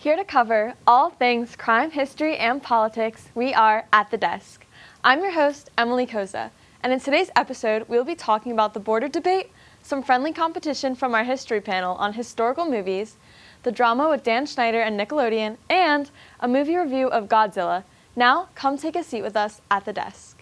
Here to cover all things crime, history, and politics, we are At the Desk. I'm your host, Emily Koza, and in today's episode, we'll be talking about the border debate, some friendly competition from our history panel on historical movies, the drama with Dan Schneider and Nickelodeon, and a movie review of Godzilla. Now, come take a seat with us at the desk.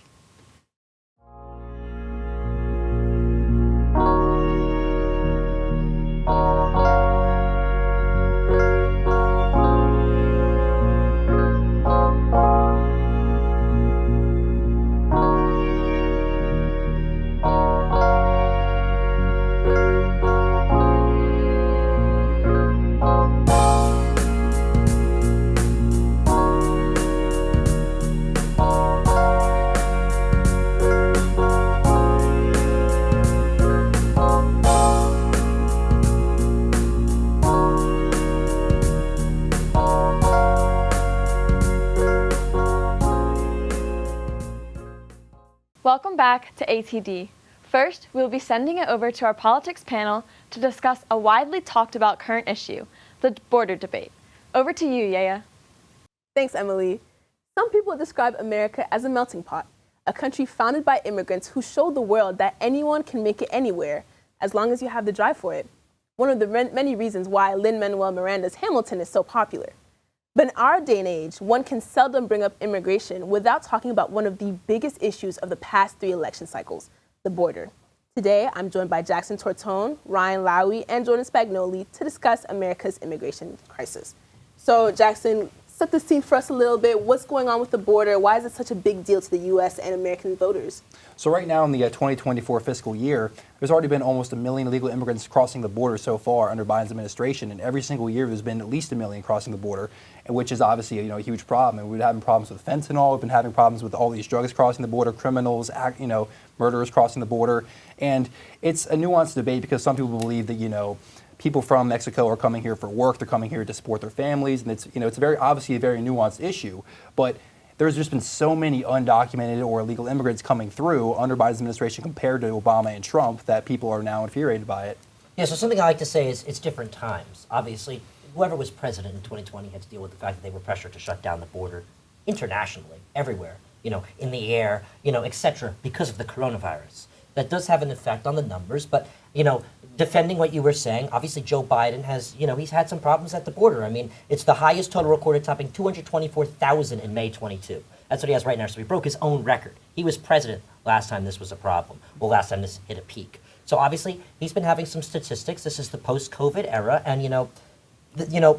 Welcome back to ATD. First, we will be sending it over to our politics panel to discuss a widely talked about current issue, the border debate. Over to you, Yaya. Thanks, Emily. Some people describe America as a melting pot, a country founded by immigrants who showed the world that anyone can make it anywhere, as long as you have the drive for it. One of the many reasons why Lin-Manuel Miranda's Hamilton is so popular. But in our day and age, one can seldom bring up immigration without talking about one of the biggest issues of the past 3 election cycles, the border. Today, I'm joined by Jackson Tortone, Ryan Lowy, and Jordan Spagnoli to discuss America's immigration crisis. So, Jackson, set the scene for us a little bit. What's going on with the border? Why is it such a big deal to the U.S. and American voters? So right now in the 2024 fiscal year, there's already been almost 1 million illegal immigrants crossing the border so far under Biden's administration, and every single year there's been at least 1 million crossing the border, which is obviously a huge problem. And we've been having problems with fentanyl, we've been having problems with all these drugs crossing the border, criminals, murderers crossing the border, and it's a nuanced debate because some people believe that people from Mexico are coming here for work, they're coming here to support their families, and it's very obviously a very nuanced issue, but there's just been so many undocumented or illegal immigrants coming through under Biden's administration compared to Obama and Trump that people are now infuriated by it. Yeah, so something I like to say is it's different times. Obviously, whoever was president in 2020 had to deal with the fact that they were pressured to shut down the border internationally, everywhere, in the air, etc., because of the coronavirus. That does have an effect on the numbers, but, defending what you were saying, obviously Joe Biden has, he's had some problems at the border. I mean, it's the highest total recorded, topping 224,000 in May 22. That's what he has right now, so he broke his own record. He was president last time this was a problem. Well, last time this hit a peak. So obviously, he's been having some statistics. This is the post-COVID era, and,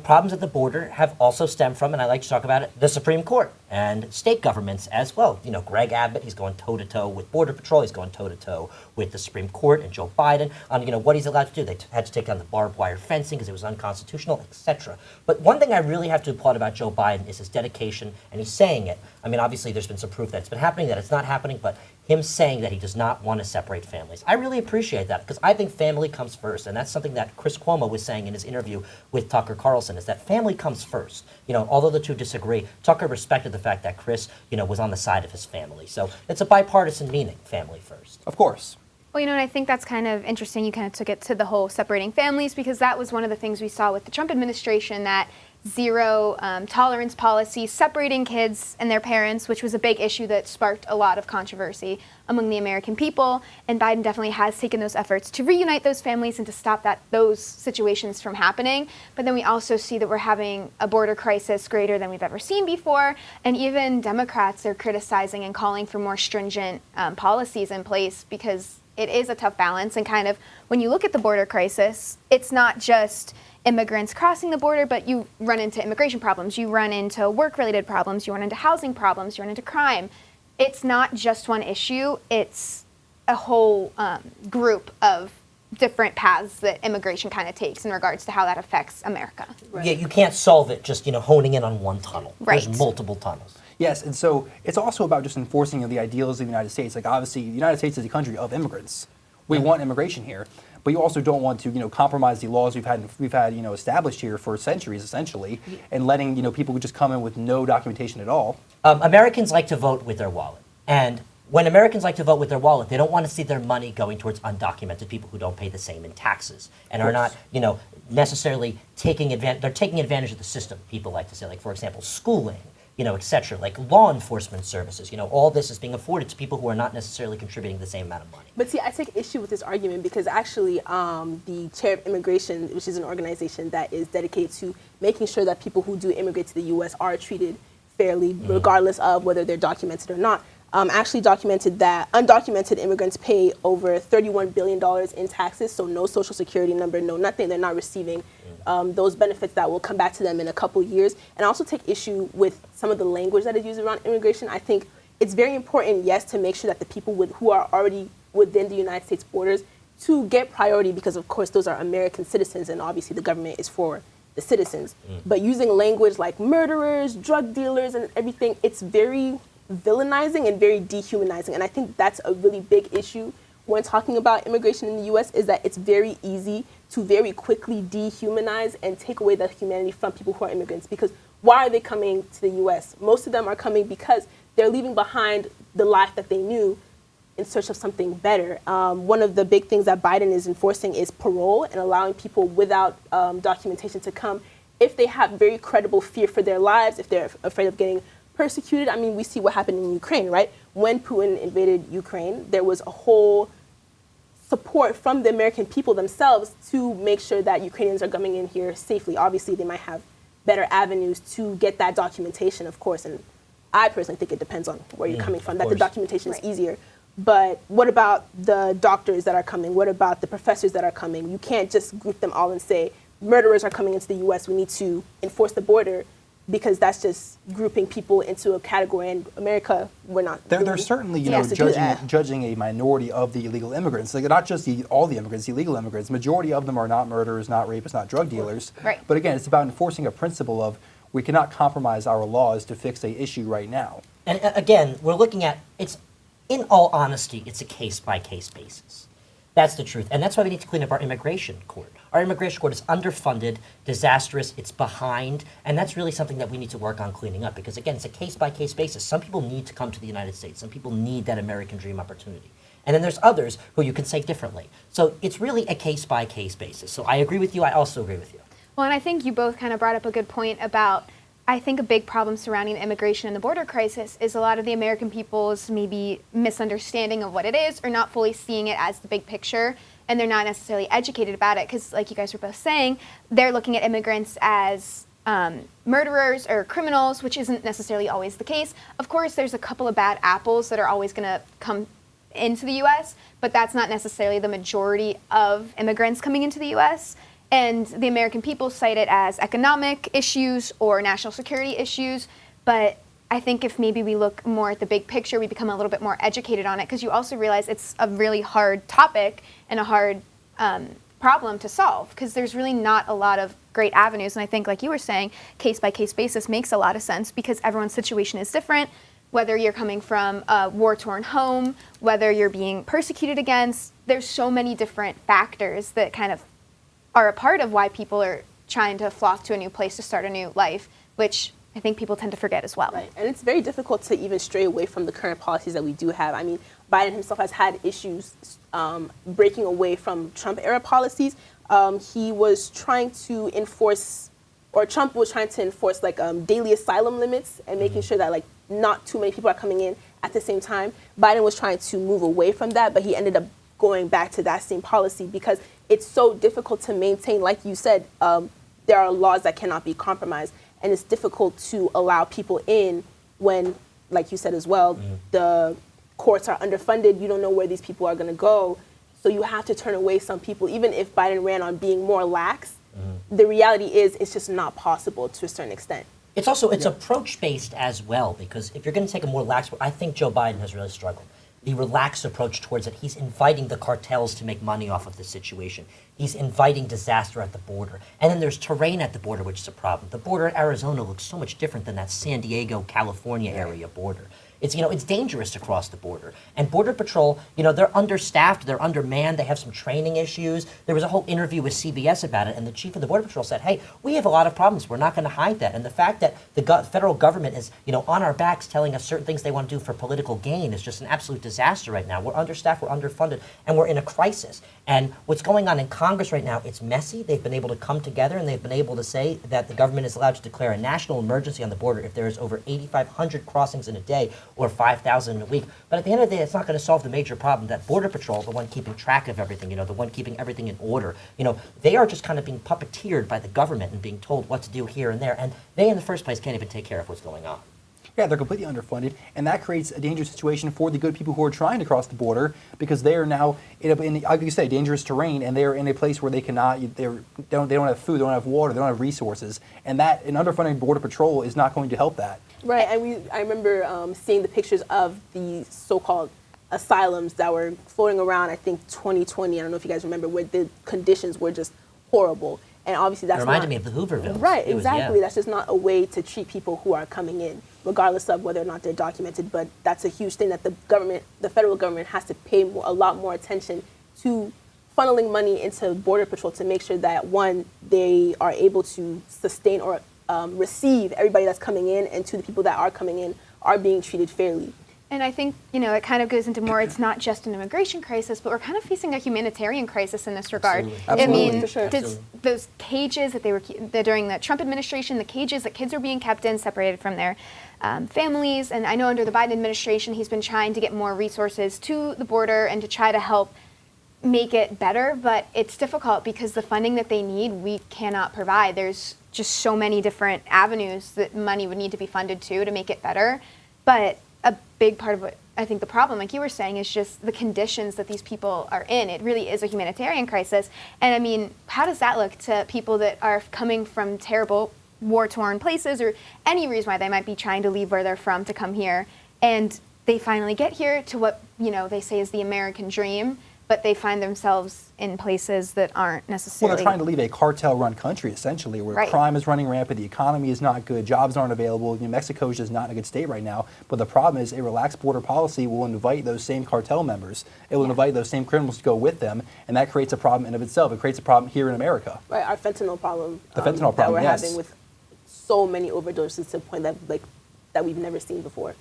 problems at the border have also stemmed from, and I like to talk about it, the Supreme Court and state governments as well. Greg Abbott, he's going toe-to-toe with Border Patrol. He's going toe-to-toe with the Supreme Court and Joe Biden on, what he's allowed to do. They had to take down the barbed wire fencing because it was unconstitutional, etc. But one thing I really have to applaud about Joe Biden is his dedication, and he's saying it. I mean, obviously, there's been some proof that it's been happening, that it's not happening, but him saying that he does not want to separate families. I really appreciate that because I think family comes first, and that's something that Chris Cuomo was saying in his interview with Tucker Carlson, is that family comes first. Although the two disagree, Tucker respected the fact that Chris, was on the side of his family. So it's a bipartisan meaning, family first. Of course. Well, and I think that's kind of interesting. You kind of took it to the whole separating families because that was one of the things we saw with the Trump administration, that zero tolerance policy, separating kids and their parents, which was a big issue that sparked a lot of controversy among the American people. And Biden definitely has taken those efforts to reunite those families and to stop those situations from happening. But then we also see that we're having a border crisis greater than we've ever seen before. And even Democrats are criticizing and calling for more stringent policies in place because it is a tough balance. And kind of when you look at the border crisis, it's not just immigrants crossing the border, but you run into immigration problems, you run into work-related problems, you run into housing problems, you run into crime. It's not just one issue, it's a whole group of different paths that immigration kind of takes in regards to how that affects America. Right. Yeah, you can't solve it just, honing in on one tunnel. Right. There's multiple tunnels. Yes, and so it's also about just enforcing the ideals of the United States. Like obviously, the United States is a country of immigrants. We want immigration here, but you also don't want to, compromise the laws we've had, established here for centuries, essentially, and letting, people just come in with no documentation at all. Americans like to vote with their wallet, and when Americans like to vote with their wallet, they don't want to see their money going towards undocumented people who don't pay the same in taxes and are not, necessarily taking advantage. They're taking advantage of the system. People like to say, like, for example, schooling, et cetera, like law enforcement services. All this is being afforded to people who are not necessarily contributing the same amount of money. But see, I take issue with this argument because actually the chair of immigration, which is an organization that is dedicated to making sure that people who do immigrate to the U.S. are treated fairly, regardless of whether they're documented or not, actually documented that undocumented immigrants pay over $31 billion in taxes, so no social security number, no nothing. They're not receiving those benefits that will come back to them in a couple years. And I also take issue with some of the language that is used around immigration. I think it's very important, yes, to make sure that the people who are already within the United States borders to get priority because, of course, those are American citizens and obviously the government is for the citizens. But using language like murderers, drug dealers, and everything, it's very villainizing and very dehumanizing. And I think that's a really big issue when talking about immigration in the U.S. is that it's very easy to very quickly dehumanize and take away the humanity from people who are immigrants. Because why are they coming to the U.S.? Most of them are coming because they're leaving behind the life that they knew in search of something better. One of the big things that Biden is enforcing is parole and allowing people without documentation to come if they have very credible fear for their lives, if they're afraid of getting persecuted. I mean, we see what happened in Ukraine, right? When Putin invaded Ukraine, there was a whole support from the American people themselves to make sure that Ukrainians are coming in here safely. Obviously, they might have better avenues to get that documentation, of course, and I personally think it depends on where you're coming from, that the documentation is easier. But what about the doctors that are coming? What about the professors that are coming? You can't just group them all and say, murderers are coming into the U.S., we need to enforce the border, because that's just grouping people into a category. In America, we're not. They're certainly, judging a minority of the illegal immigrants. Like, not just all the immigrants, the illegal immigrants. Majority of them are not murderers, not rapists, not drug dealers. Right. But again, it's about enforcing a principle of we cannot compromise our laws to fix a issue right now. And again, we're looking at, in all honesty, it's a case-by-case basis. That's the truth. And that's why we need to clean up our immigration court. Our immigration court is underfunded, disastrous, it's behind, and that's really something that we need to work on cleaning up because, again, it's a case-by-case basis. Some people need to come to the United States. Some people need that American dream opportunity. And then there's others who you can say differently. So it's really a case-by-case basis. So I agree with you. I also agree with you. Well, and I think you both kind of brought up a good point about, I think a big problem surrounding immigration and the border crisis is a lot of the American people's maybe misunderstanding of what it is or not fully seeing it as the big picture, and they're not necessarily educated about it because, like you guys were both saying, they're looking at immigrants as murderers or criminals, which isn't necessarily always the case. Of course, there's a couple of bad apples that are always going to come into the U.S., but that's not necessarily the majority of immigrants coming into the U.S., and the American people cite it as economic issues or national security issues. But I think if maybe we look more at the big picture, we become a little bit more educated on it because you also realize it's a really hard topic and a hard problem to solve because there's really not a lot of great avenues. And I think, like you were saying, case-by-case basis makes a lot of sense because everyone's situation is different, whether you're coming from a war-torn home, whether you're being persecuted against. There's so many different factors that kind of are a part of why people are trying to flock to a new place to start a new life, which I think people tend to forget as well. Right. And it's very difficult to even stray away from the current policies that we do have. I mean, Biden himself has had issues breaking away from Trump-era policies. He was trying to enforce, or Trump was trying to enforce, like daily asylum limits and making sure that, like, not too many people are coming in at the same time. Biden was trying to move away from that, but he ended up going back to that same policy because it's so difficult to maintain. Like you said, there are laws that cannot be compromised, and it's difficult to allow people in when, like you said as well, the courts are underfunded. You don't know where these people are going to go, so you have to turn away some people. Even if Biden ran on being more lax, the reality is it's just not possible to a certain extent. It's also, it's approach-based as well, because if you're going to take a more lax, I think Joe Biden has really struggled. The relaxed approach towards it, he's inviting the cartels to make money off of the situation. He's inviting disaster at the border. And then there's terrain at the border, which is a problem. The border in Arizona looks so much different than that San Diego, California area border. It's it's dangerous to cross the border. And Border Patrol, they're understaffed, they're undermanned, they have some training issues. There was a whole interview with CBS about it, and the chief of the Border Patrol said, hey, we have a lot of problems. We're not going to hide that. And the fact that the federal government is, on our backs telling us certain things they want to do for political gain is just an absolute disaster right now. We're understaffed, we're underfunded, and we're in a crisis. And what's going on in Congress right now, it's messy. They've been able to come together, and they've been able to say that the government is allowed to declare a national emergency on the border if there is over 8,500 crossings in a day or 5,000 in a week. But at the end of the day, it's not going to solve the major problem that Border Patrol, the one keeping track of everything, the one keeping everything in order, they are just kind of being puppeteered by the government and being told what to do here and there. And they, in the first place, can't even take care of what's going on. Yeah, they're completely underfunded, and that creates a dangerous situation for the good people who are trying to cross the border because they are now in like you say, dangerous terrain, and they're in a place where they cannot, they don't have food, they don't have water, they don't have resources, and that an underfunded Border Patrol is not going to help that. Right, and I remember seeing the pictures of the so-called asylums that were floating around, I think 2020, I don't know if you guys remember, where the conditions were just horrible. And obviously that's it reminded me of the Hooverville. Right, exactly. That's just not a way to treat people who are coming in, regardless of whether or not they're documented. But that's a huge thing that the federal government has to pay a lot more attention to funneling money into Border Patrol to make sure that, one, they are able to sustain or receive everybody that's coming in, and two, the people that are coming in are being treated fairly. And I think, it kind of goes into more, it's not just an immigration crisis, but we're kind of facing a humanitarian crisis in this regard. Absolutely. I mean, For sure. those cages that during the Trump administration, the cages that kids are being kept in, separated from their families. And I know under the Biden administration, he's been trying to get more resources to the border and to try to help make it better. But it's difficult because the funding that they need, we cannot provide. There's just so many different avenues that money would need to be funded to make it better. But a big part of what I think the problem, like you were saying, is just the conditions that these people are in. It really is a humanitarian crisis. And I mean, how does that look to people that are coming from terrible war-torn places or any reason why they might be trying to leave where they're from to come here? And they finally get here to what, they say is the American dream, but they find themselves in places that aren't necessarily... Well, they're trying to leave a cartel-run country, essentially, where Right. crime is running rampant, the economy is not good, jobs aren't available. New Mexico is just not in a good state right now. But the problem is a relaxed border policy will invite those same cartel members. It will invite those same criminals to go with them, and that creates a problem in of itself. It creates a problem here in America. Right, our fentanyl problem. The fentanyl that problem, we're yes. having with so many overdoses to the point that we've never seen before.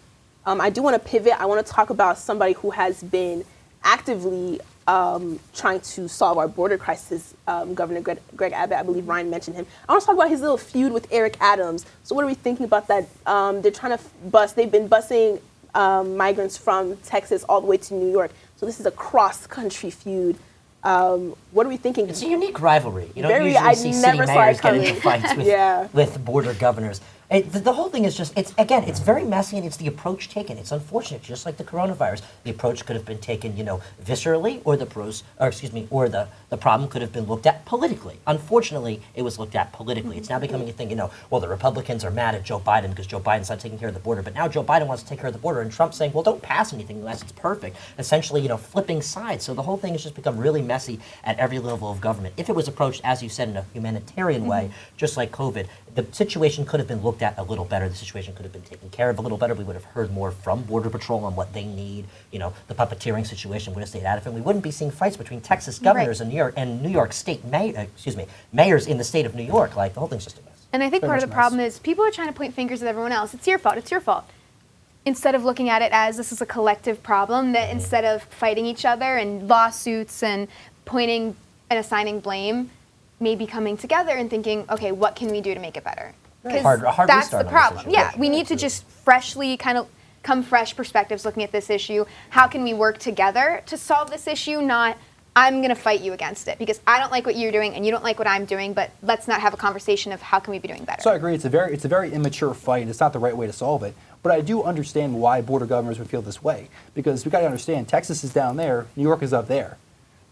I do want to pivot. I want to talk about somebody who has been actively trying to solve our border crisis, Governor Greg Abbott. I believe Ryan mentioned him. I want to talk about his little feud with Eric Adams. So what are we thinking about that? They're trying to they've been busing migrants from Texas all the way to New York. So this is a cross-country feud. What are we thinking? It's a unique rivalry. You don't Very, usually I see never city saw it mayors get into coming. fights with, Yeah. with border governors. The whole thing is just, it's very messy, and it's the approach taken. It's unfortunate, just like the coronavirus. The approach could have been taken, viscerally, or the problem could have been looked at politically. Unfortunately, it was looked at politically. It's now becoming a thing, well, the Republicans are mad at Joe Biden because Joe Biden's not taking care of the border, but now Joe Biden wants to take care of the border, and Trump's saying, well, don't pass anything unless it's perfect. Essentially, flipping sides. So the whole thing has just become really messy at every level of government. If it was approached, as you said, in a humanitarian way, just like COVID, the situation could have been looked at a little better. The situation could have been taken care of a little better. We would have heard more from Border Patrol on what they need. The puppeteering situation would have stayed out of it. We wouldn't be seeing fights between Texas governors and New York State mayors in the state of New York. Like, the whole thing's just a mess. And I think Very part of much the a mess. problem is people are trying to point fingers at everyone else. It's your fault. It's your fault. Instead of looking at it as this is a collective problem, that instead of fighting each other and lawsuits and pointing and assigning blame, maybe coming together and thinking, okay, what can we do to make it better? Because A hard that's the restart on this problem. issue. Yeah, we need to just freshly kind of come fresh perspectives looking at this issue. How can we work together to solve this issue? Not, I'm going to fight you against it because I don't like what you're doing and you don't like what I'm doing, but let's not have a conversation of how can we be doing better. So I agree, it's a very immature fight, and it's not the right way to solve it. But I do understand why border governors would feel this way, because we got to understand, Texas is down there, New York is up there.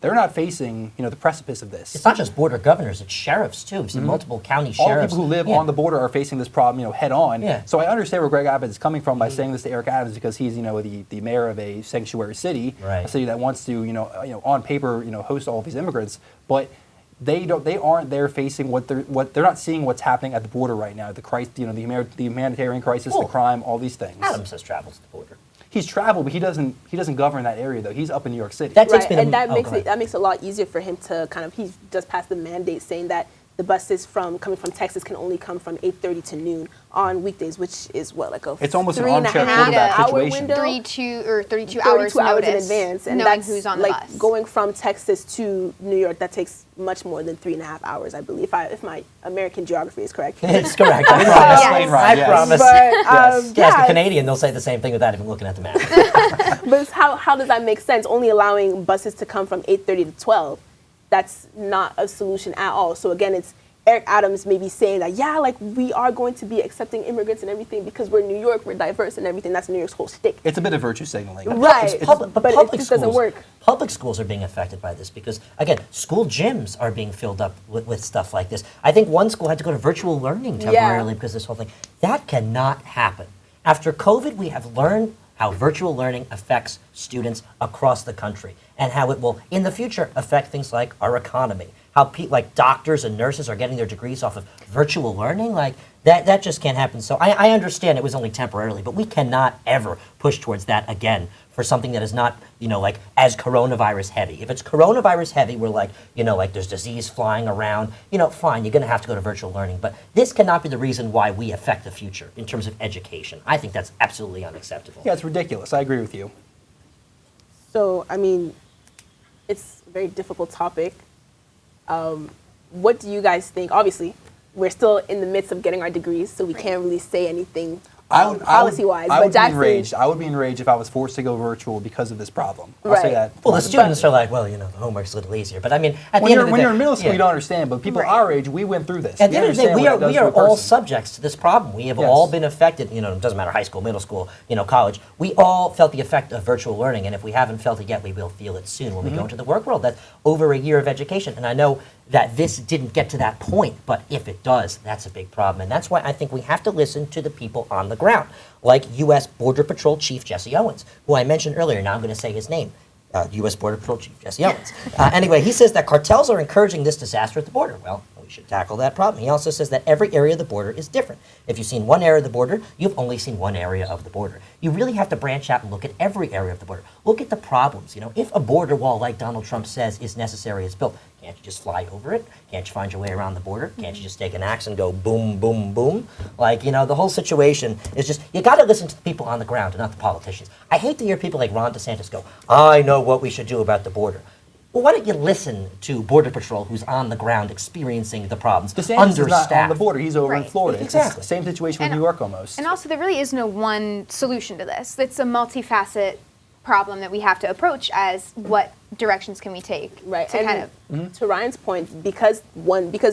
They're not facing, the precipice of this. It's not just border governors, it's sheriffs, too. We've seen multiple county All the sheriffs. people who live on the border are facing this problem, head on. Yeah. So I understand where Greg Abbott is coming from by saying this to Eric Adams, because he's, the mayor of a sanctuary city, Right. a city that wants to, on paper, host all of these immigrants. But they aren't there facing they're not seeing what's happening at the border right now. The crisis, the humanitarian crisis, the crime, all these things. Adams has traveled to the border. He's traveled, but he doesn't govern that area though. He's up in New York City. That takes Right, me to, and that oh, makes go ahead. that makes it a lot easier for him to he just passed the mandate saying that the buses coming from Texas can only come from 8:30 to noon on weekdays, which is It's almost an 3.5 armchair quarterback hour situation. window. 32 hours notice, in advance, and knowing that's who's on the like bus. going from Texas to New York. That takes much more than 3.5 hours, I believe, if my American geography is correct. It's correct. I promise. Explain right, I yes. promise. But Ask a Canadian, they'll say the same thing without even looking at the map. but how does that make sense? Only allowing buses to come from 8:30 to 12. That's not a solution at all. So again, it's Eric Adams maybe saying that, yeah, like we are going to be accepting immigrants and everything because we're New York, we're diverse and everything. That's New York's whole shtick. It's a bit of virtue signaling. Right, But but it public just schools, doesn't work. Public schools are being affected by this because, again, school gyms are being filled up with stuff like this. I think one school had to go to virtual learning temporarily because of this whole thing. That cannot happen. After COVID, we have learned how virtual learning affects students across the country and how it will, in the future, affect things like our economy. How like doctors and nurses are getting their degrees off of virtual learning, like that just can't happen. So I understand it was only temporarily, but we cannot ever push towards that again for something that is not, like as coronavirus heavy. If it's coronavirus heavy, we're like, like there's disease flying around, fine, you're gonna have to go to virtual learning. But this cannot be the reason why we affect the future in terms of education. I think that's absolutely unacceptable. Yeah, it's ridiculous. I agree with you. So, I mean, it's a very difficult topic. What do you guys think? Obviously, we're still in the midst of getting our degrees, so we can't really say anything policy-wise. I would be Jackson, enraged. I would be enraged if I was forced to go virtual because of this problem. I'll say Right. that. Well, the students are like, well, the homework's a little easier. But I mean, at the When end of the day, you're in middle school, yeah. you don't understand. But people our age, we went through this. At the end of the day, understand we what it does are to a all person. subjects to this problem. We have all been affected. It doesn't matter high school, middle school, college. We all felt the effect of virtual learning, and if we haven't felt it yet, we will feel it soon when we go into the work world. That's over a year of education, and I know that this didn't get to that point, but if it does, that's a big problem, and that's why I think we have to listen to the people on the ground, like U.S. Border Patrol Chief Jesse Owens, who I mentioned earlier. Now I'm going to say his name. U.S. Border Patrol Chief Jesse Owens. Anyway, he says that cartels are encouraging this disaster at the border. Well, we should tackle that problem. He also says that every area of the border is different. If you've seen one area of the border, you've only seen one area of the border. You really have to branch out and look at every area of the border. Look at the problems. If a border wall, like Donald Trump says, is necessary, is built, can't you just fly over it? Can't you find your way around the border? Can't you just take an axe and go boom, boom, boom? Like, the whole situation is just, you got to listen to the people on the ground and not the politicians. I hate to hear people like Ron DeSantis go, I know what we should do about the border. Well, why don't you listen to Border Patrol, who's on the ground experiencing the problems, DeSantis is understaffed? not on the border. He's over in Right. Florida. Exactly. It's the same situation with New York almost. And also, there really is no one solution to this. It's a multifaceted problem that we have to approach as what directions can we take right? to And kind of to Ryan's point, because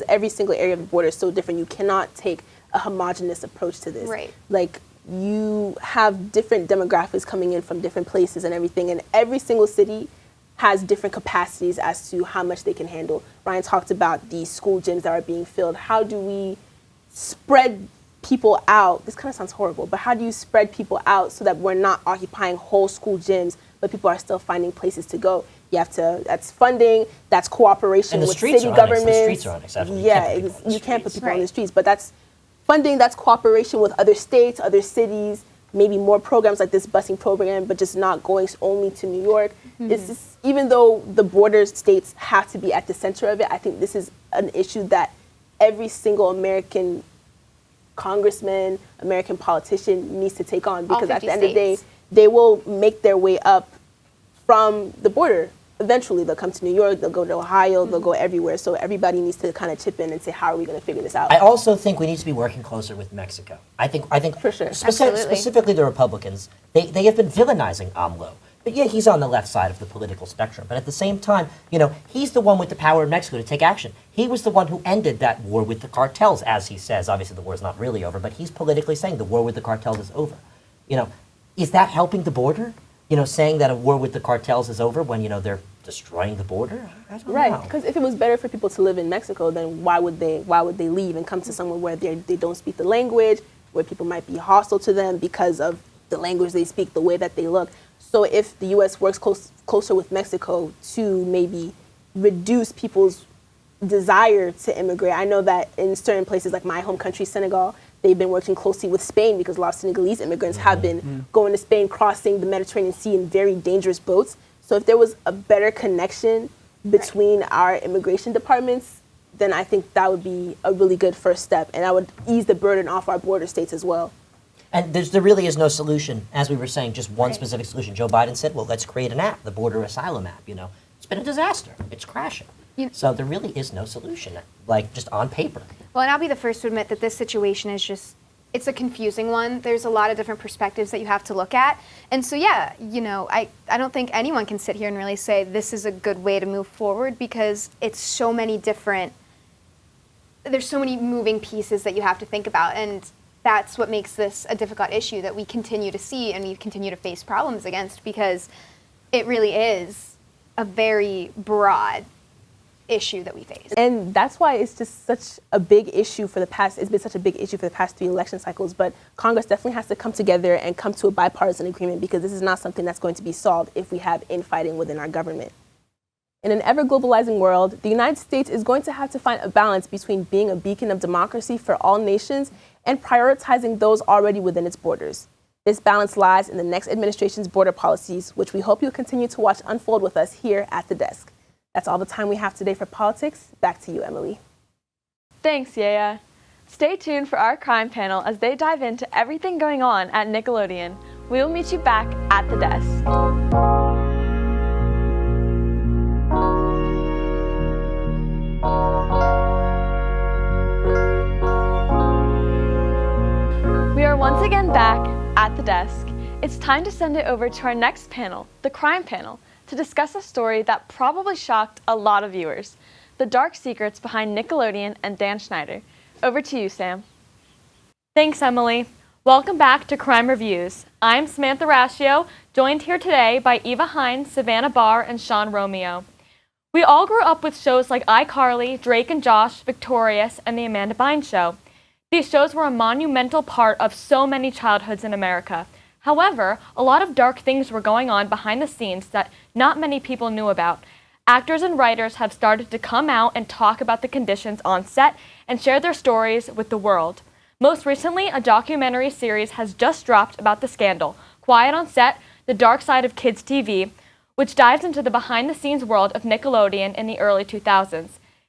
every single area of the border is so different, you cannot take a homogenous approach to this. Right. Like you have different demographics coming in from different places and everything, and every single city has different capacities as to how much they can handle. Ryan talked about the school gyms that are being filled. How do we spread people out? This kind of sounds horrible, but how do you spread people out so that we're not occupying whole school gyms, but people are still finding places to go? You have to, that's funding, that's cooperation And the with streets city are governments. the streets are unacceptable. You Yeah, can't put people on the you can't put streets. people on the Right. streets, but that's funding, that's cooperation with other states, other cities, maybe more programs like this busing program, but just not going only to New York. It's just, even though the border states have to be at the center of it, I think this is an issue that every single American congressman, American politician needs to take on, because at 50 the end of the day, states. they will make their way up from the border. Eventually, they'll come to New York, they'll go to Ohio, they'll go everywhere. So everybody needs to kind of chip in and say, how are we going to figure this out? I also think we need to be working closer with Mexico. I think For sure. Absolutely. Specifically the Republicans, they have been villainizing AMLO. But yeah, he's on the left side of the political spectrum. But at the same time, he's the one with the power in Mexico to take action. He was the one who ended that war with the cartels, as he says. Obviously, the war's not really over, but he's politically saying the war with the cartels is over. Is that helping the border? Saying that a war with the cartels is over when, they're destroying the border? I don't Right, know. because if it was better for people to live in Mexico, then why would they leave and come to somewhere where they don't speak the language, where people might be hostile to them because of the language they speak, the way that they look? So if the U.S. works closer with Mexico to maybe reduce people's desire to immigrate. I know that in certain places like my home country, Senegal, they've been working closely with Spain because a lot of Senegalese immigrants have been going to Spain, crossing the Mediterranean Sea in very dangerous boats. So if there was a better connection between our immigration departments, then I think that would be a really good first step, and that would ease the burden off our border states as well. And there really is no solution, as we were saying, just one specific solution. Joe Biden said, well, let's create an app, the border asylum app, It's been a disaster. It's crashing. So there really is no solution, like just on paper. Well, and I'll be the first to admit that this situation is it's a confusing one. There's a lot of different perspectives that you have to look at. And so, I don't think anyone can sit here and really say this is a good way to move forward because it's so many different, there's so many moving pieces that you have to think about. And that's what makes this a difficult issue that we continue to see and we continue to face problems against because it really is a very broad issue that we face. And that's why it's just such a big issue for the past, it's been such a big issue for the past 3 election cycles, but Congress definitely has to come together and come to a bipartisan agreement because this is not something that's going to be solved if we have infighting within our government. In an ever-globalizing world, the United States is going to have to find a balance between being a beacon of democracy for all nations and prioritizing those already within its borders. This balance lies in the next administration's border policies, which we hope you'll continue to watch unfold with us here at the desk. That's all the time we have today for politics. Back to you, Emily. Thanks, Yaya. Stay tuned for our crime panel as they dive into everything going on at Nickelodeon. We will meet you back at the desk. We are once again back at the desk. It's time to send it over to our next panel, the crime panel, to discuss a story that probably shocked a lot of viewers, the dark secrets behind Nickelodeon and Dan Schneider. Over to you, Sam. Thanks, Emily. Welcome back to Crime Reviews. I'm Samantha Rascio, joined here today by Eva Hines, Savannah Barr, and Sean Romeo. We all grew up with shows like iCarly, Drake and Josh, Victorious, and The Amanda Bynes Show. These shows were a monumental part of so many childhoods in America. However, a lot of dark things were going on behind the scenes that not many people knew about. Actors and writers have started to come out and talk about the conditions on set and share their stories with the world. Most recently, a documentary series has just dropped about the scandal, Quiet on Set, The Dark Side of Kids TV, which dives into the behind-the-scenes world of Nickelodeon in the early 2000s.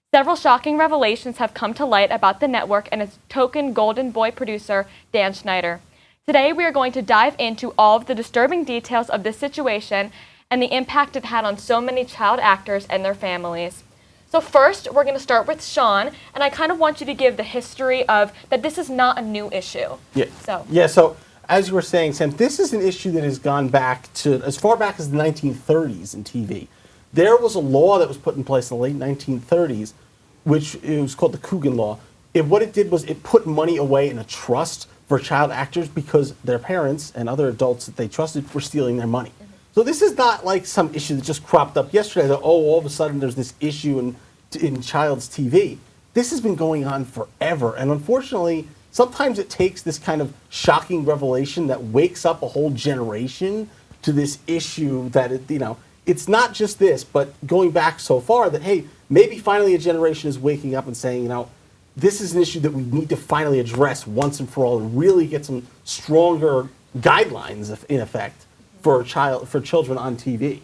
Several shocking revelations have come to light about the network and its token golden boy producer, Dan Schneider. Today, we are going to dive into all of the disturbing details of this situation and the impact it had on so many child actors and their families. So first, we're going to start with Sean, and I kind of want you to give the history of that this is not a new issue. So as you were saying, Sam, this is an issue that has gone back to as far back as the 1930s in TV. There was a law that was put in place in the late 1930s, which it was called the Coogan Law. What it did was it put money away in a trust for child actors because their parents and other adults that they trusted were stealing their money. So this is not like some issue that just cropped up yesterday that, all of a sudden there's this issue in child's TV. This has been going on forever. And unfortunately, sometimes it takes this kind of shocking revelation that wakes up a whole generation to this issue that, it's not just this, but going back so far that, hey, maybe finally a generation is waking up and saying, this is an issue that we need to finally address once and for all and really get some stronger guidelines, in effect, for children on TV.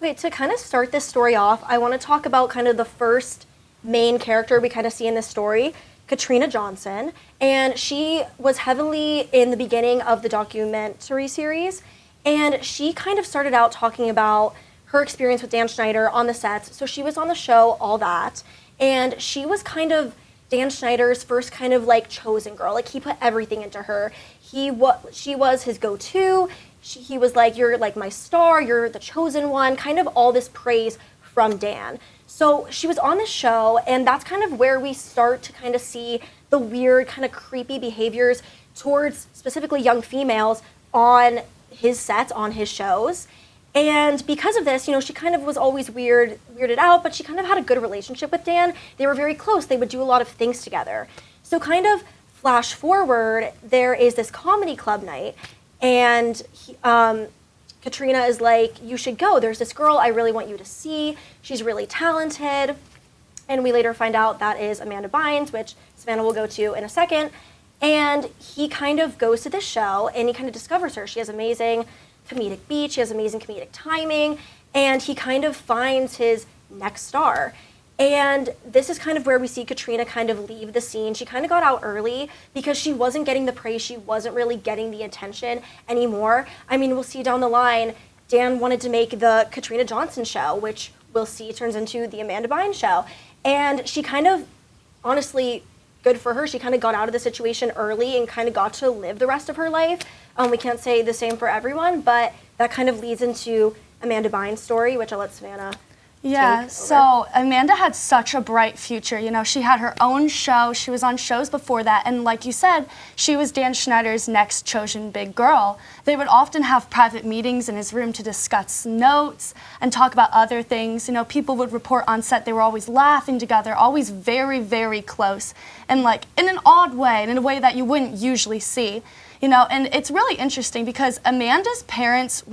Wait, to kind of start this story off, I want to talk about kind of the first main character we kind of see in this story, Katrina Johnson. And she was heavily in the beginning of the documentary series. And she kind of started out talking about her experience with Dan Schneider on the sets. So she was on the show, all that. And she was kind of Dan Schneider's first kind of like chosen girl. Like he put everything into her. She was his go-to. He was like, you're like my star, you're the chosen one, kind of all this praise from Dan. So she was on the show, and that's kind of where we start to kind of see the weird, kind of creepy behaviors towards specifically young females on his sets, on his shows. And because of this, she kind of was always weirded out, but she kind of had a good relationship with Dan. They were very close. They would do a lot of things together. So kind of flash forward, there is this comedy club night, and Katrina is like, you should go. There's this girl I really want you to see. She's really talented. And we later find out that is Amanda Bynes, which Savannah will go to in a second. And he kind of goes to this show and he kind of discovers her. She has amazing comedic beat, she has amazing comedic timing, and he kind of finds his next star. And this is kind of where we see Katrina kind of leave the scene. She kind of got out early because she wasn't getting the praise, she wasn't really getting the attention anymore. I mean, we'll see down the line, Dan wanted to make the Katrina Johnson show, which we'll see turns into the Amanda Bynes show. And she kind of, honestly, good for her, she kind of got out of the situation early and kind of got to live the rest of her life. We can't say the same for everyone, but that kind of leads into Amanda Bynes' story, which I'll let Savannah Yeah, so Amanda had such a bright future. You know, she had her own show. She was on shows before that. And like you said, she was Dan Schneider's next chosen big girl. They would often have private meetings in his room to discuss notes and talk about other things. You know, people would report on set they were always laughing together, always very, very close. And like in an odd way, and in a way that you wouldn't usually see. You know, and it's really interesting because Amanda's parents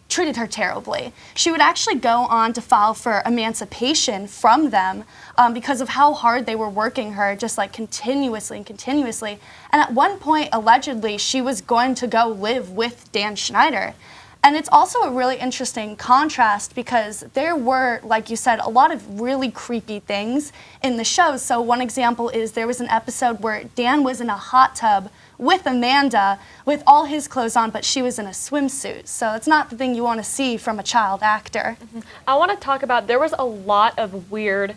treated her terribly. She would actually go on to file for emancipation from them because of how hard they were working her, just like continuously and continuously. And at one point, allegedly, she was going to go live with Dan Schneider. And it's also a really interesting contrast because there were, like you said, a lot of really creepy things in the show. So one example is there was an episode where Dan was in a hot tub with Amanda with all his clothes on, but she was in a swimsuit. So it's not the thing you want to see from a child actor. Mm-hmm. I want to talk about, there was a lot of weird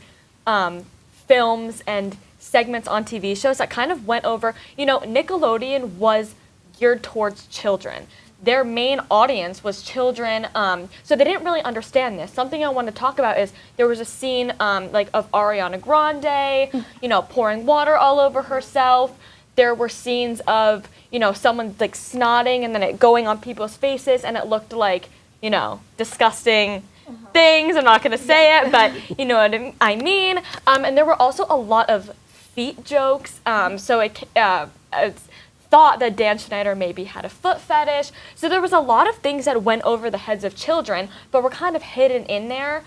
films and segments on TV shows that kind of went over, you know, Nickelodeon was geared towards children. Their main audience was children, so they didn't really understand this. Something I want to talk about is there was a scene like of Ariana Grande, you know, pouring water all over herself. There were scenes of, you know, someone like snotting and then it going on people's faces and it looked like, you know, disgusting things. I'm not going to say it, but you know what I mean. And there were also a lot of feet jokes. So it's thought that Dan Schneider maybe had a foot fetish. So there was a lot of things that went over the heads of children, but were kind of hidden in there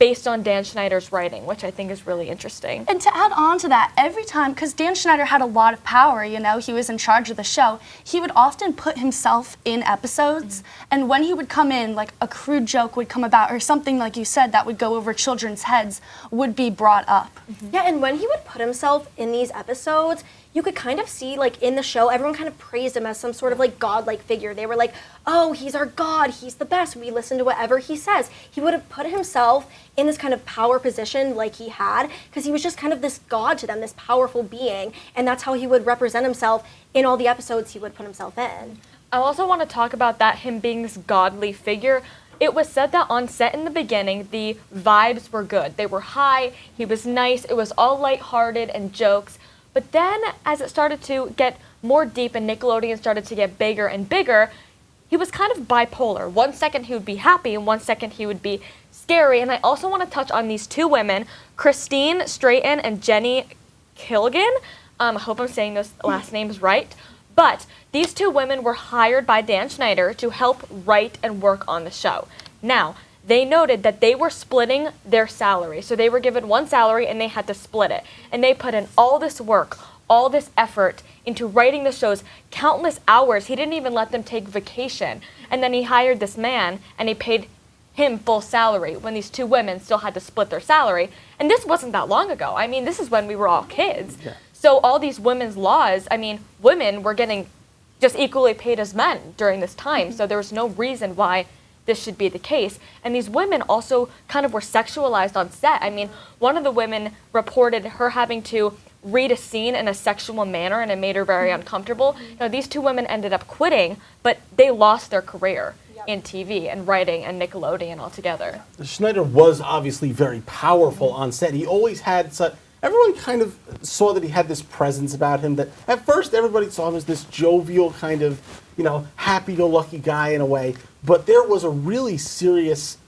based on Dan Schneider's writing, which I think is really interesting. And to add on to that, every time, because Dan Schneider had a lot of power, you know, he was in charge of the show, he would often put himself in episodes, and when he would come in, like a crude joke would come about, or something like you said that would go over children's heads would be brought up. Yeah, and when he would put himself in these episodes, you could kind of see, like, in the show, everyone kind of praised him as some sort of, like, godlike figure. They were like, oh, he's our god, he's the best, we listen to whatever he says. He would have put himself in this kind of power position like he had, because he was just kind of this god to them, this powerful being, and that's how he would represent himself in all the episodes he would put himself in. I also want to talk about that, him being this godly figure. It was said that on set in the beginning, the vibes were good. They were high, he was nice, it was all lighthearted and jokes. But then, as it started to get more deep and Nickelodeon started to get bigger and bigger, he was kind of bipolar. 1 second he would be happy, and 1 second he would be scary. And I also want to touch on these two women, Christine Strayton and Jenny Kilgan. I hope I'm saying those last names right. But these two women were hired by Dan Schneider to help write and work on the show. Now, they noted that they were splitting their salary. So they were given one salary and they had to split it. And they put in all this work, all this effort into writing the shows, countless hours. He didn't even let them take vacation. And then he hired this man and he paid him full salary when these two women still had to split their salary. And this wasn't that long ago. I mean, this is when we were all kids. Yeah. So all these women's laws, I mean, women were getting just equally paid as men during this time. So there was no reason why this should be the case. And these women also kind of were sexualized on set. I mean, one of the women reported her having to read a scene in a sexual manner and it made her very uncomfortable. You know, these two women ended up quitting, but they lost their career in TV and writing and Nickelodeon altogether. Schneider was obviously very powerful on set. He always had such... Everyone kind of saw that he had this presence about him that at first everybody saw him as this jovial kind of, you know, happy-go-lucky guy in a way. But there was a really serious,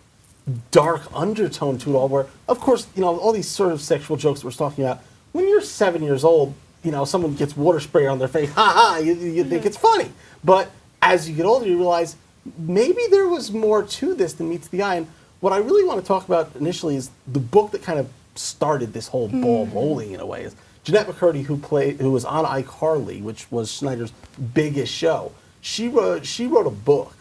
dark undertone to it all where, of course, you know, all these sort of sexual jokes that we're talking about, when you're 7 years old, you know, someone gets water spray on their face, ha-ha, you think it's funny. But as you get older, you realize maybe there was more to this than meets the eye. And what I really want to talk about initially is the book that kind of started this whole ball rolling in a way. Jeanette McCurdy, who was on iCarly, which was Schneider's biggest show, she wrote a book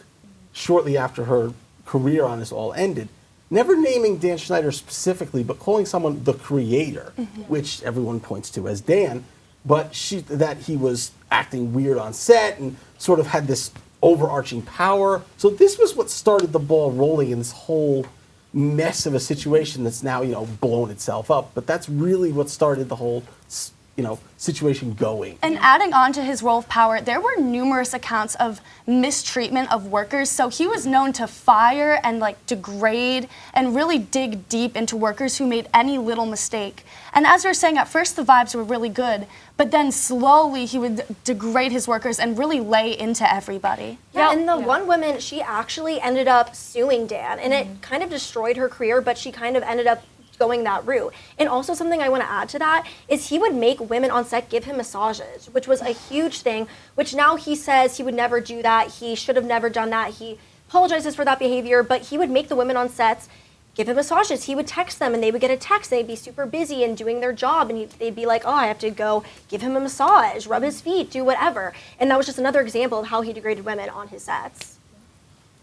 shortly after her career on this all ended, never naming Dan Schneider specifically, but calling someone the creator, which everyone points to as Dan, but that he was acting weird on set and sort of had this overarching power. So this was what started the ball rolling in this whole mess of a situation that's now, blown itself up. But that's really what started the whole, situation going. And adding on to his role of power, there were numerous accounts of mistreatment of workers. So he was known to fire and degrade and really dig deep into workers who made any little mistake. And as we were saying, at first the vibes were really good, but then slowly he would degrade his workers and really lay into everybody. Yeah, and the one woman, she actually ended up suing Dan, and it kind of destroyed her career, but she kind of ended up going that route. And also something I want to add to that is he would make women on set give him massages, which was a huge thing, which now he says he would never do that. He should have never done that. He apologizes for that behavior, but he would make the women on sets give him massages. He would text them and they would get a text. They'd be super busy and doing their job, and they'd be like, oh, I have to go give him a massage, rub his feet, do whatever. And that was just another example of how he degraded women on his sets.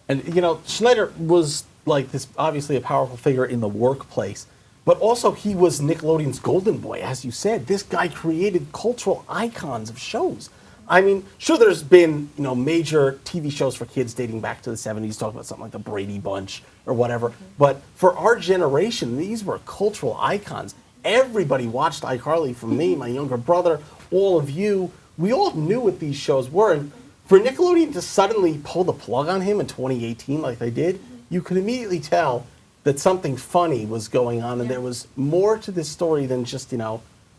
And, Schneider was this, obviously a powerful figure in the workplace, but also he was Nickelodeon's golden boy. As you said, this guy created cultural icons of shows. I mean, sure, there's been, major TV shows for kids dating back to the 70s, talk about something like the Brady Bunch or whatever. But for our generation, these were cultural icons. Everybody watched iCarly, from me, my younger brother, all of you. We all knew what these shows were. And for Nickelodeon to suddenly pull the plug on him in 2018 like they did, you could immediately tell that something funny was going on, and there was more to this story than just,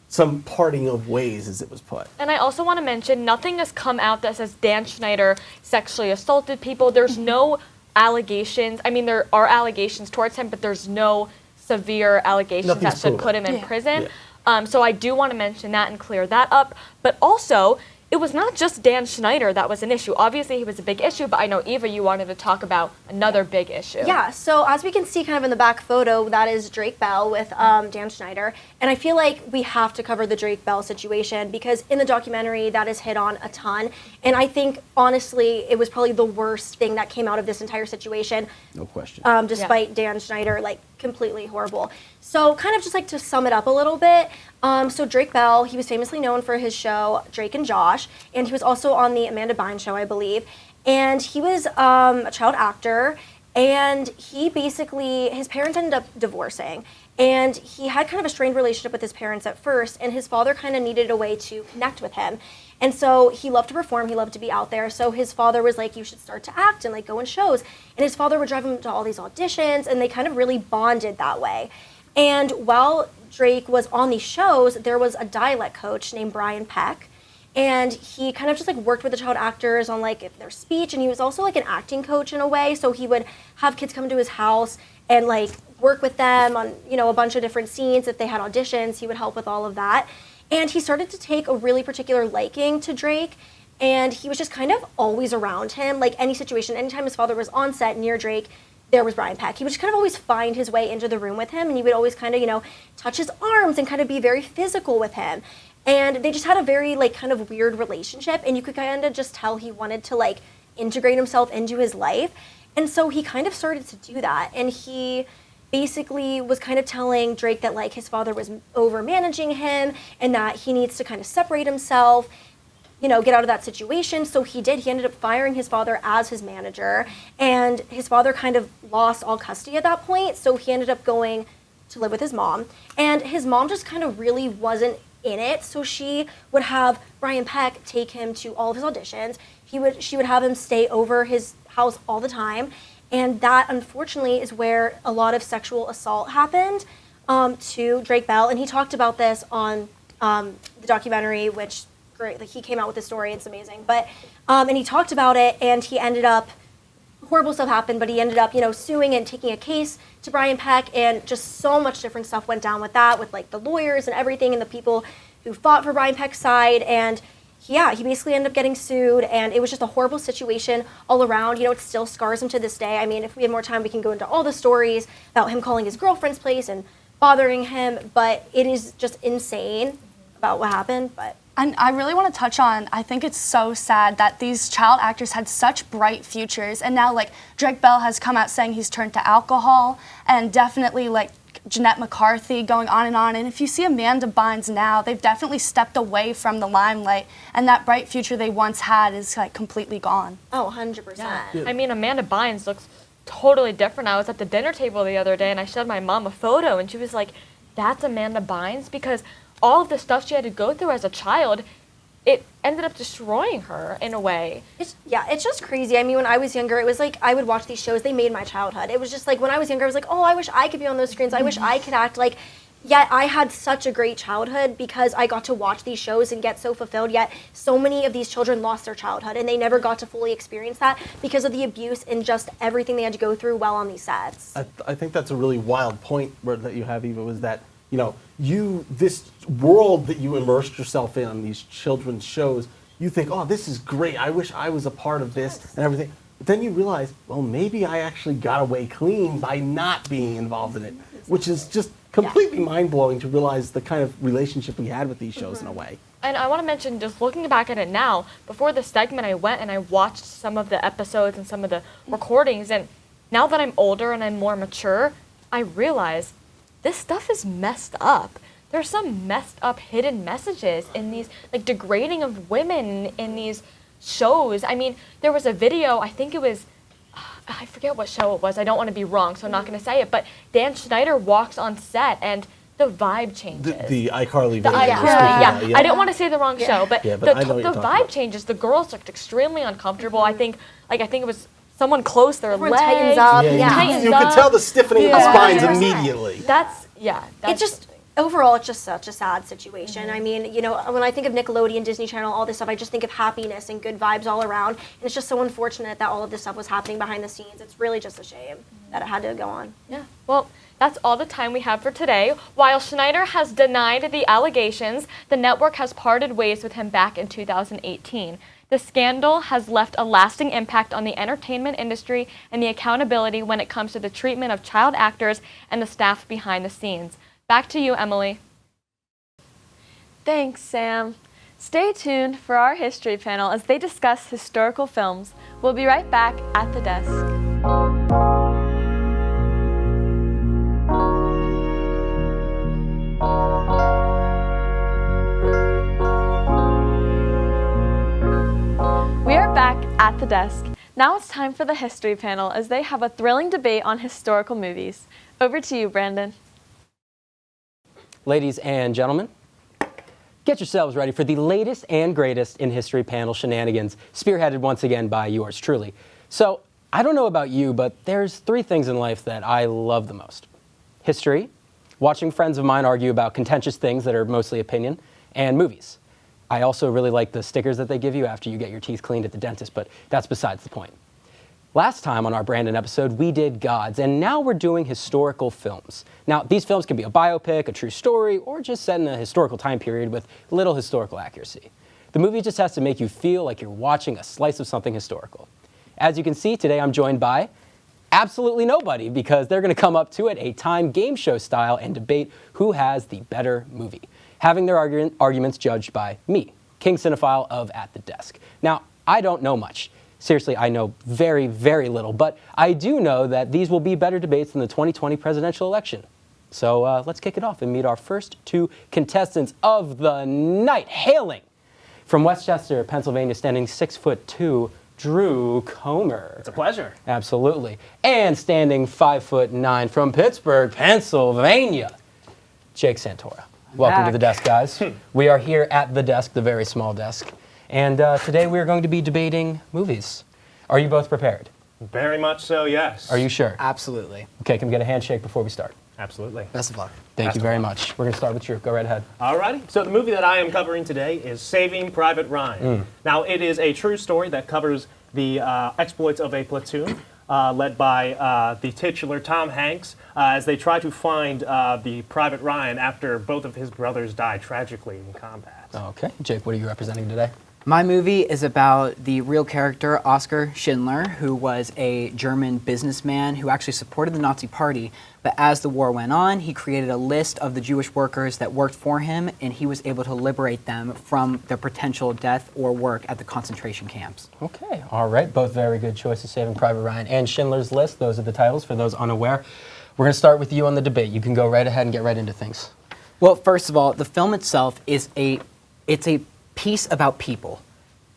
some parting of ways, as it was put. And I also want to mention, nothing has come out that says Dan Schneider sexually assaulted people. There's no allegations. I mean, there are allegations towards him, but there's no severe allegations Nothing's that should proven. put him in prison. Yeah. So I do want to mention that and clear that up. But also, it was not just Dan Schneider that was an issue. Obviously, he was a big issue, but I know, Eva, you wanted to talk about another big issue. Yeah, so as we can see kind of in the back photo, that is Drake Bell with Dan Schneider. And I feel like we have to cover the Drake Bell situation because in the documentary, that is hit on a ton. And I think, honestly, it was probably the worst thing that came out of this entire situation. No question. Despite Dan Schneider, completely horrible. So kind of just to sum it up a little bit. So Drake Bell, he was famously known for his show Drake and Josh, and he was also on the Amanda Bynes show, I believe. And he was a child actor, and he basically, his parents ended up divorcing. And he had kind of a strained relationship with his parents at first, and his father kind of needed a way to connect with him. And so he loved to perform, he loved to be out there. So his father was like, you should start to act and go in shows. And his father would drive him to all these auditions, and they kind of really bonded that way. And while Drake was on these shows, there was a dialect coach named Brian Peck. And he kind of just worked with the child actors on their speech, and he was also an acting coach in a way. So he would have kids come to his house and work with them on a bunch of different scenes. If they had auditions, he would help with all of that. And he started to take a really particular liking to Drake, and he was just kind of always around him. Any situation, anytime his father was on set near Drake, there was Brian Peck. He would just kind of always find his way into the room with him, and he would always kind of touch his arms and kind of be very physical with him. And they just had a very kind of weird relationship, and you could kind of just tell he wanted to integrate himself into his life. And so he kind of started to do that, and he basically was kind of telling Drake that his father was over managing him and that he needs to kind of separate himself, get out of that situation. So he did. He ended up firing his father as his manager, and his father kind of lost all custody at that point. So he ended up going to live with his mom, and his mom just kind of really wasn't in it. So she would have Brian Peck take him to all of his auditions. She would have him stay over his house all the time. And that, unfortunately, is where a lot of sexual assault happened to Drake Bell. And he talked about this on the documentary, which, great, he came out with this story. It's amazing. But, and he talked about it, and he ended up, horrible stuff happened, but he ended up, suing and taking a case to Brian Peck. And just so much different stuff went down with that, with the lawyers and everything, and the people who fought for Brian Peck's side. And he basically ended up getting sued, and it was just a horrible situation all around. It still scars him to this day. I mean, if we had more time, we can go into all the stories about him calling his girlfriend's place and bothering him, but it is just insane about what happened. But And I really want to touch on, I think it's so sad that these child actors had such bright futures, and now like Drake Bell has come out saying he's turned to alcohol, and definitely like Jeanette McCarthy going on. And if you see Amanda Bynes now, they've definitely stepped away from the limelight, and that bright future they once had is like completely gone. oh, 100%. I mean, Amanda Bynes looks totally different. I was at the dinner table the other day and I showed my mom a photo and she was like, that's Amanda Bynes? Because all of the stuff she had to go through as a child, it ended up destroying her in a way. It's just crazy. I mean, when I was younger, it was like I would watch these shows. They made my childhood. It was just like when I was younger, I was like, oh, I wish I could be on those screens. I wish I could act like. Yet I had such a great childhood because I got to watch these shows and get so fulfilled. Yet so many of these children lost their childhood and they never got to fully experience that because of the abuse and just everything they had to go through while on these sets. I think that's a really wild point that you have, Eva, was that, you know, this world that you immersed yourself in on these children's shows, you think, oh, this is great. I wish I was a part of this and everything. But then you realize, well, maybe I actually got away clean by not being involved in it, which is just completely mind-blowing to realize the kind of relationship we had with these shows in a way. And I want to mention, just looking back at it now, before the segment I went and I watched some of the episodes and some of the recordings, and now that I'm older and I'm more mature, I realize this stuff is messed up. There's some messed up hidden messages in these, like degrading of women in these shows. I mean, there was a video, I think it was, I forget what show it was, I don't want to be wrong, so I'm not going to say it, but Dan Schneider walks on set and the vibe changes. The iCarly The video. I didn't want to say the wrong show, but, Yeah, but I know the what you're talking vibe about. changes. The girls looked extremely uncomfortable. I think it was someone closed their Everyone legs. tightens up. Tightens You up. could tell the stiffening of the Yeah. spines 100%. immediately. That's It just overall, it's just such a sad situation. I mean, you know, when I think of Nickelodeon, Disney Channel, all this stuff, I just think of happiness and good vibes all around. And it's just so unfortunate that all of this stuff was happening behind the scenes. It's really just a shame that it had to go on. Yeah. Well, that's all the time we have for today. While Schneider has denied the allegations, the network has parted ways with him back in 2018. The scandal has left a lasting impact on the entertainment industry and the accountability when it comes to the treatment of child actors and the staff behind the scenes. Back to you, Emily. Thanks, Sam. Stay tuned for our history panel as they discuss historical films. We'll be right back at the desk. We are back at the desk. Now it's time for the history panel as they have a thrilling debate on historical movies. Over to you, Brandon. Ladies and gentlemen, get yourselves ready for the latest and greatest in history panel shenanigans, spearheaded once again by yours truly. So, I don't know about you, but there's three things in life that I love the most. History, watching friends of mine argue about contentious things that are mostly opinion, and movies. I also really like the stickers that they give you after you get your teeth cleaned at the dentist, but that's besides the point. Last time on our Brandon episode, we did gods, and now we're doing historical films. Now, these films can be a biopic, a true story, or just set in a historical time period with little historical accuracy. The movie just has to make you feel like you're watching a slice of something historical. As you can see, today I'm joined by absolutely nobody, because they're going to come up to it a time game show style and debate who has the better movie, having their arguments judged by me, King Cinephile of At the Desk. Now, I don't know much. Seriously, I know very, very little, but I do know that these will be better debates than the 2020 presidential election. So let's kick it off and meet our first two contestants of the night. Hailing from Westchester, Pennsylvania, standing 6'2", Drew Comer. It's a pleasure. Absolutely. And standing 5'9" from Pittsburgh, Pennsylvania, Jake Santora. Welcome to the desk, guys. We are here at the desk, the very small desk. And today we are going to be debating movies. Are you both prepared? Very much so, yes. Are you sure? Absolutely. Okay, can we get a handshake before we start? Absolutely. Best of luck. Thank you very much. We're going to start with Drew. Go right ahead. Alrighty. So the movie that I am covering today is Saving Private Ryan. Now, it is a true story that covers the exploits of a platoon led by the titular Tom Hanks as they try to find the Private Ryan after both of his brothers died tragically in combat. Okay. Jake, what are you representing today? My movie is about the real character, Oskar Schindler, who was a German businessman who actually supported the Nazi Party. But as the war went on, he created a list of the Jewish workers that worked for him, and he was able to liberate them from their potential death or work at the concentration camps. Okay, all right. Both very good choices, Saving Private Ryan and Schindler's List. Those are the titles for those unaware. We're going to start with you on the debate. You can go right ahead and get right into things. Well, first of all, the film itself is a piece about people.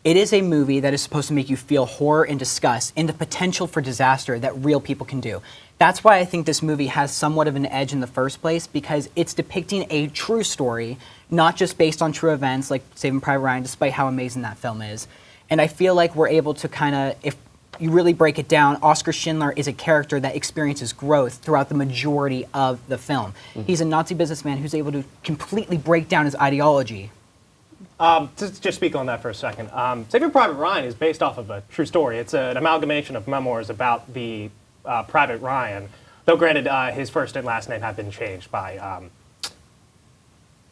It is a movie that is supposed to make you feel horror and disgust and the potential for disaster that real people can do. That's why I think this movie has somewhat of an edge in the first place, because it's depicting a true story, not just based on true events like Saving Private Ryan, despite how amazing that film is. And I feel like we're able to kind of, if you really break it down, Oskar Schindler is a character that experiences growth throughout the majority of the film. He's a Nazi businessman who's able to completely break down his ideology. Just speak on that for a second. Saving Private Ryan is based off of a true story. It's an amalgamation of memoirs about the Private Ryan, though granted his first and last name have been changed by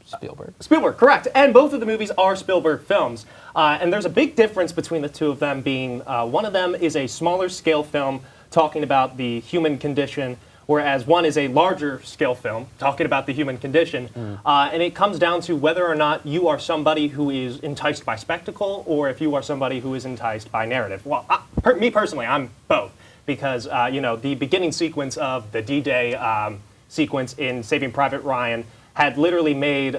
Spielberg. Spielberg, correct. And both of the movies are Spielberg films. And there's a big difference between the two of them, being one of them is a smaller scale film talking about the human condition, whereas one is a larger scale film talking about the human condition. And it comes down to whether or not you are somebody who is enticed by spectacle or if you are somebody who is enticed by narrative. Well, me personally, I'm both, because the beginning sequence of the D-Day sequence in Saving Private Ryan had literally made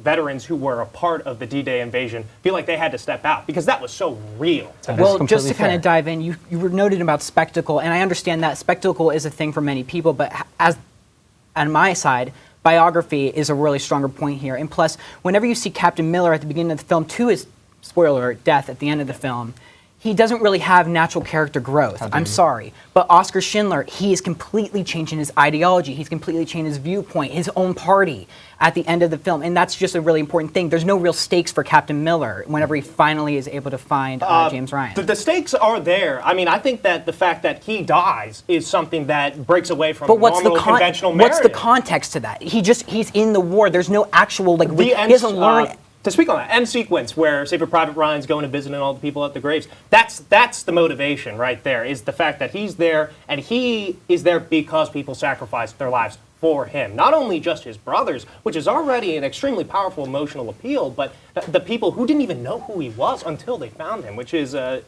veterans who were a part of the D-Day invasion feel like they had to step out, because that was so real. Well, just to kind of dive in, you were noted about spectacle, and I understand that spectacle is a thing for many people, but as on my side, biography is a really stronger point here. And plus, whenever you see Captain Miller at the beginning of the film, to his, spoiler alert, death at the end of the film, he doesn't really have natural character growth. I'm sorry. But Oskar Schindler, he is completely changing his ideology. He's completely changing his viewpoint, his own party at the end of the film. And that's just a really important thing. There's no real stakes for Captain Miller whenever he finally is able to find James Ryan. The stakes are there. I mean, I think that the fact that he dies is something that breaks away from what's normal conventional narrative. What's the context to that? He's in the war. There's no actual, like, he doesn't learn... To speak on that end sequence where Saving Private Ryan's going and visiting all the people at the graves, that's the motivation right there, is the fact that he's there, and he is there because people sacrificed their lives for him. Not only just his brothers, which is already an extremely powerful emotional appeal, but the people who didn't even know who he was until they found him, which is a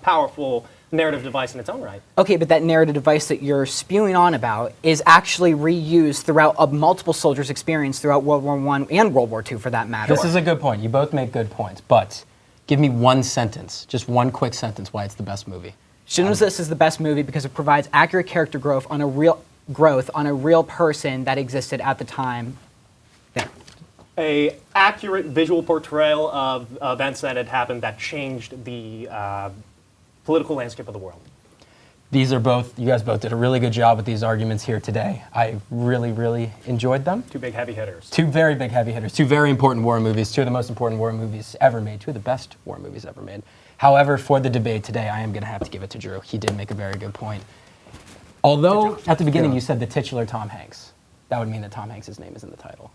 powerful narrative device in its own right. Okay, but that narrative device that you're spewing on about is actually reused throughout multiple soldiers' experience throughout World War I and World War II, for that matter. This is a good point. You both make good points, but give me one sentence, just one quick sentence, why it's the best movie. Schindler's List is the best movie because it provides accurate character growth on a real person that existed at the time. There. A accurate visual portrayal of events that had happened that changed the political landscape of the world. You guys both did a really good job with these arguments here today. I really, really enjoyed them. Two big heavy hitters. Two very big heavy hitters. Two very important war movies. Two of the most important war movies ever made. Two of the best war movies ever made. However, for the debate today, I am going to have to give it to Drew. He did make a very good point. Although, at the beginning, you said the titular Tom Hanks. That would mean that Tom Hanks' name is in the title.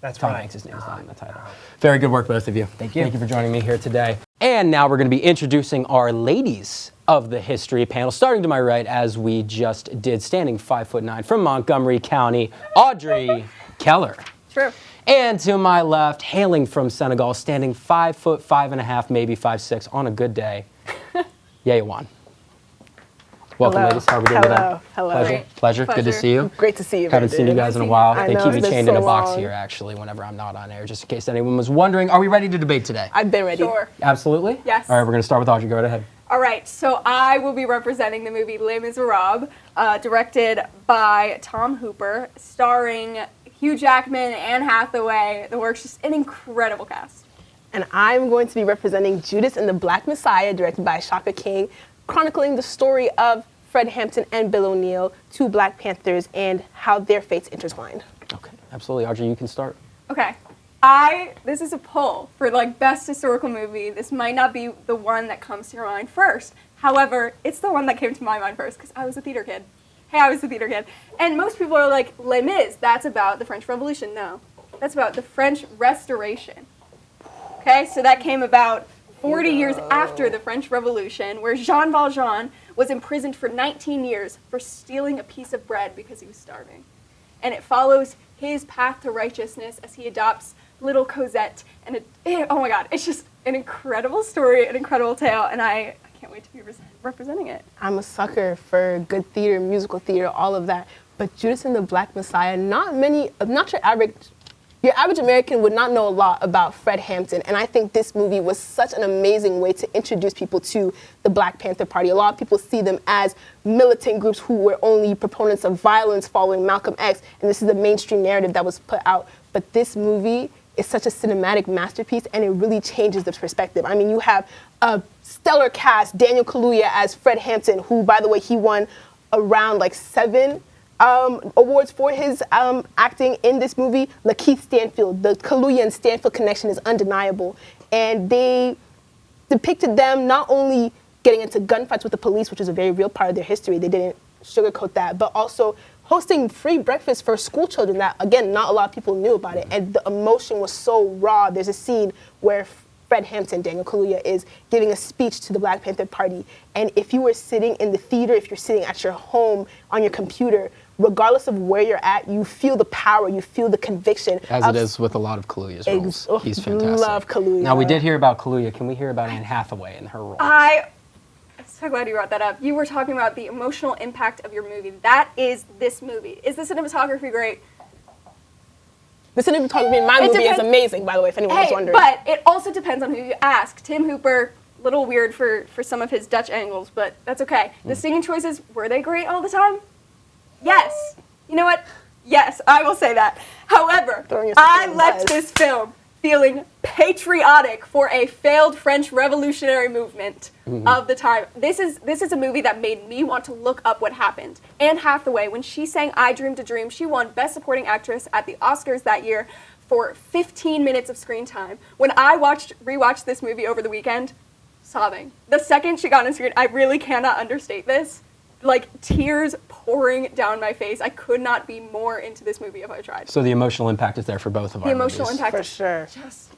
That's Tom right. Hanks' name is not in the title. Very good work, both of you. Thank you. Thank you for joining me here today. And now we're going to be introducing our ladies of the history panel. Starting to my right, as we just did, standing 5'9" from Montgomery County, Audrey Keller. True. And to my left, hailing from Senegal, standing 5'5.5", maybe 5'6", on a good day, Yeyawan. Welcome, ladies. How are we doing today? Hello. Pleasure. Good to see you. Great to see you. Haven't seen you guys in a while. I They know, keep me it's been chained in a so box long. here, actually, whenever I'm not on air, just in case anyone was wondering. Are we ready to debate today? I've been ready. Sure. Absolutely? Yes. All right, we're going to start with Audrey. Go right ahead. All right, so I will be representing the movie Les Miserables, directed by Tom Hooper, starring Hugh Jackman, Anne Hathaway. The work's just an incredible cast. And I'm going to be representing Judas and the Black Messiah, directed by Shaka King, chronicling the story of Fred Hampton and Bill O'Neill, two Black Panthers, and how their fates intertwined. Okay, absolutely. Audrey, you can start. Okay. This is a poll for best historical movie. This might not be the one that comes to your mind first. However, it's the one that came to my mind first because I was a theater kid. Hey, I was a theater kid. And most people are like, Les Mis, that's about the French Revolution. No, that's about the French Restoration. Okay, so that came about 40 years after the French Revolution, where Jean Valjean was imprisoned for 19 years for stealing a piece of bread because he was starving. And it follows his path to righteousness as he adopts little Cosette. And oh my God, it's just an incredible story, an incredible tale, and I can't wait to be representing it. I'm a sucker for good theater, musical theater, all of that. But Judas and the Black Messiah, not your average American would not know a lot about Fred Hampton, and I think this movie was such an amazing way to introduce people to the Black Panther Party. A lot of people see them as militant groups who were only proponents of violence following Malcolm X, and this is the mainstream narrative that was put out. But this movie is such a cinematic masterpiece, and it really changes the perspective. I mean, you have a stellar cast, Daniel Kaluuya as Fred Hampton, who, by the way, he won around like 7 awards for his acting in this movie. Lakeith Stanfield, the Kaluuya and Stanfield connection is undeniable. And they depicted them not only getting into gunfights with the police, which is a very real part of their history, they didn't sugarcoat that, but also hosting free breakfast for school children that, again, not a lot of people knew about it. And the emotion was so raw. There's a scene where Fred Hampton, Daniel Kaluuya, is giving a speech to the Black Panther Party. And if you were sitting in the theater, if you're sitting at your home on your computer, regardless of where you're at, you feel the power, you feel the conviction. As it is with a lot of Kaluuya's roles. He's fantastic. Love Kaluuya. Now, we did hear about Kaluuya. Can we hear about Anne Hathaway and her role? I'm so glad you brought that up. You were talking about the emotional impact of your movie. That is this movie. Is the cinematography great? The cinematography in my movie is amazing, by the way, if anyone was wondering. But it also depends on who you ask. Tim Hooper, little weird for some of his Dutch angles, but that's okay. The singing choices, were they great all the time? Yes. You know what? Yes, I will say that. However, I left this film feeling patriotic for a failed French revolutionary movement of the time. This is a movie that made me want to look up what happened. Anne Hathaway, when she sang I Dreamed a Dream, she won Best Supporting Actress at the Oscars that year for 15 minutes of screen time. When I rewatched this movie over the weekend, sobbing. The second she got on screen, I really cannot understate this. Like, tears pouring down my face. I could not be more into this movie if I tried. So the emotional impact is there for both of our The emotional movies. impact. For sure.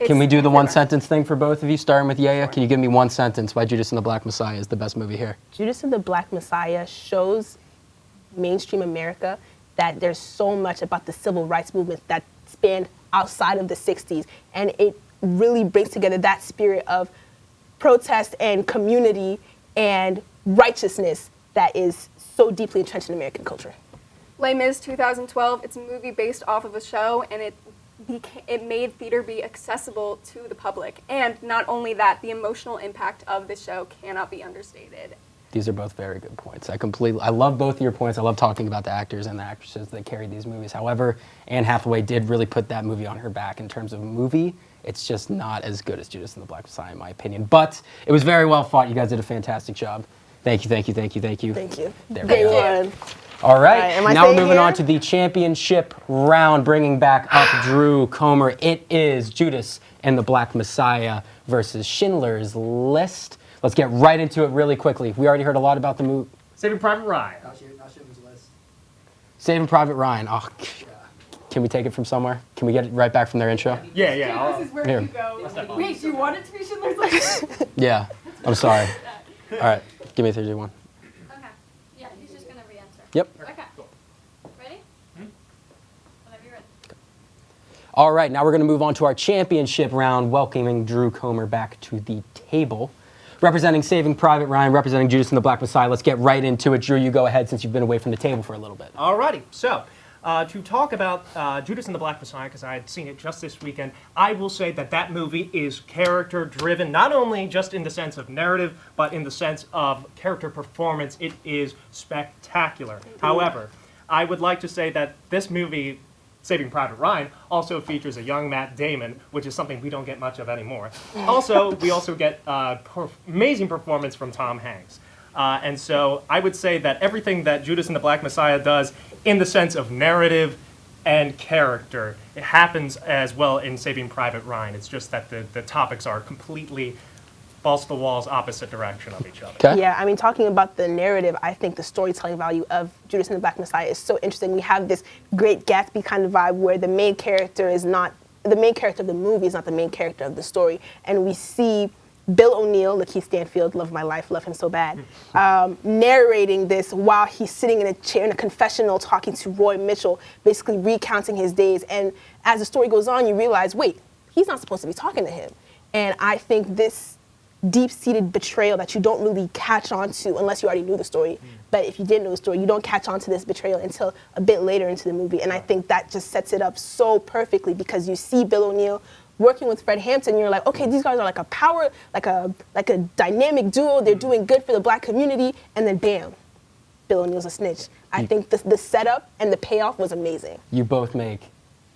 Can we do the one-sentence thing for both of you, starting with Yaya? Can you give me one sentence why Judas and the Black Messiah is the best movie here? Judas and the Black Messiah shows mainstream America that there's so much about the civil rights movement that spanned outside of the 60s. And it really brings together that spirit of protest and community and righteousness that is so deeply entrenched in American culture. Les Mis 2012, it's a movie based off of a show, and it made theater be accessible to the public. And not only that, the emotional impact of the show cannot be understated. These are both very good points. I love both of your points. I love talking about the actors and the actresses that carried these movies. However, Anne Hathaway did really put that movie on her back in terms of a movie. It's just not as good as Judas and the Black Messiah, in my opinion. But it was very well fought. You guys did a fantastic job. Thank you, thank you, thank you, thank you. Thank you. There we go. Good. All right, now we're moving here? on to the championship round, bringing back up Drew Comer. It is Judas and the Black Messiah versus Schindler's List. Let's get right into it really quickly. We already heard a lot about the movie. Saving Private Ryan. Saving Private Ryan. Oh, can we take it from somewhere? Can we get it right back from their intro? Yeah. This is where Here. you go. Wait, do you want it to be Schindler's List? Yeah, I'm sorry. All right, give me 3-2-1. Okay. Yeah, he's just going to re-answer. Yep. Okay. Ready? Whenever you're ready. All right, now we're going to move on to our championship round, welcoming Drew Comer back to the table. Representing Saving Private Ryan, representing Judas and the Black Messiah. Let's get right into it. Drew, you go ahead since you've been away from the table for a little bit. Alrighty, so to talk about Judas and the Black Messiah, because I had seen it just this weekend, I will say that that movie is character-driven, not only just in the sense of narrative, but in the sense of character performance. It is spectacular. However, I would like to say that this movie, Saving Private Ryan, also features a young Matt Damon, which is something we don't get much of anymore. We also get amazing performance from Tom Hanks. And so I would say that everything that Judas and the Black Messiah does in the sense of narrative and character, it happens as well in Saving Private Ryan. It's just that the topics are completely balls to the walls, opposite direction of each other. Okay. Yeah, I mean, talking about the narrative, I think the storytelling value of Judas and the Black Messiah is so interesting. We have this Great Gatsby kind of vibe where the main character is not, the main character of the movie is not the main character of the story. And we see Bill O'Neill, Lakeith Stanfield, love my life, love him so bad, narrating this while he's sitting in a chair in a confessional talking to Roy Mitchell, basically recounting his days. And as the story goes on, you realize, wait, he's not supposed to be talking to him. And I think this deep-seated betrayal that you don't really catch on to unless you already knew the story. But if you didn't know the story, you don't catch on to this betrayal until a bit later into the movie. And I think that just sets it up so perfectly because you see Bill O'Neill working with Fred Hampton, you're like, okay, these guys are like a power, like a dynamic duo. They're doing good for the black community, and then bam, Bill O'Neill's a snitch. I think the setup and the payoff was amazing. You both make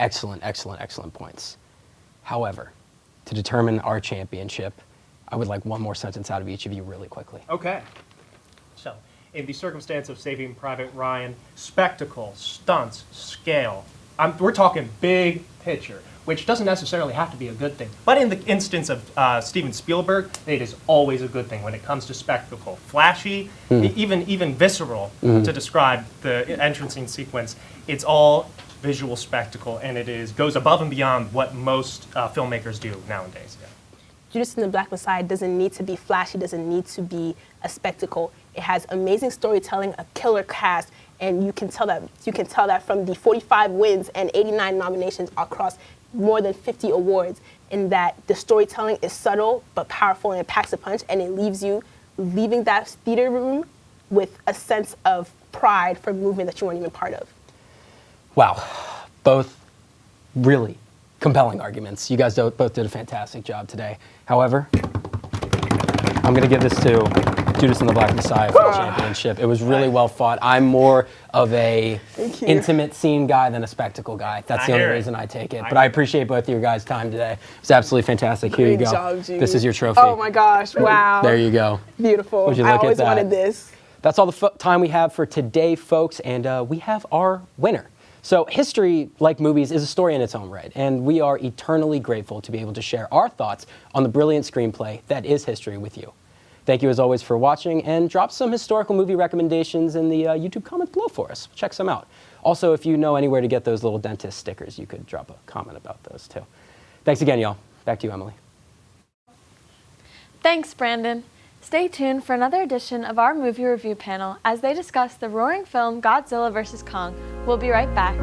excellent, excellent, excellent points. However, to determine our championship, I would like one more sentence out of each of you really quickly. Okay. So, in the circumstance of Saving Private Ryan, spectacle, stunts, scale, we're talking big picture, which doesn't necessarily have to be a good thing. But in the instance of Steven Spielberg, it is always a good thing when it comes to spectacle. Flashy, even visceral to describe the entrancing sequence. It's all visual spectacle, and it goes above and beyond what most filmmakers do nowadays. Yeah. Judas and the Black Messiah doesn't need to be flashy, doesn't need to be a spectacle. It has amazing storytelling, a killer cast, and you can tell that from the 45 wins and 89 nominations across more than 50 awards, in that the storytelling is subtle but powerful and it packs a punch, and it leaves you leaving that theater room with a sense of pride for a movement that you weren't even part of. Wow, both really compelling arguments. You guys both did a fantastic job today. However, I'm going to give this to Judas and the Black Messiah for the championship. It was really well fought. I'm more of a intimate scene guy than a spectacle guy. That's the only reason I take it. But I appreciate both of your guys' time today. It's absolutely fantastic. Here you go. Job, this is your trophy. Oh my gosh, wow. There you go. Beautiful. Would you I look always at that? wanted this. That's all the time we have for today, folks, and we have our winner. So history, like movies, is a story in its own right, and we are eternally grateful to be able to share our thoughts on the brilliant screenplay that is history with you. Thank you as always for watching, and drop some historical movie recommendations in the YouTube comments below for us. Check some out. Also, if you know anywhere to get those little dentist stickers, you could drop a comment about those too. Thanks again, y'all. Back to you, Emily. Thanks, Brandon. Stay tuned for another edition of our movie review panel as they discuss the roaring film Godzilla vs. Kong. We'll be right back.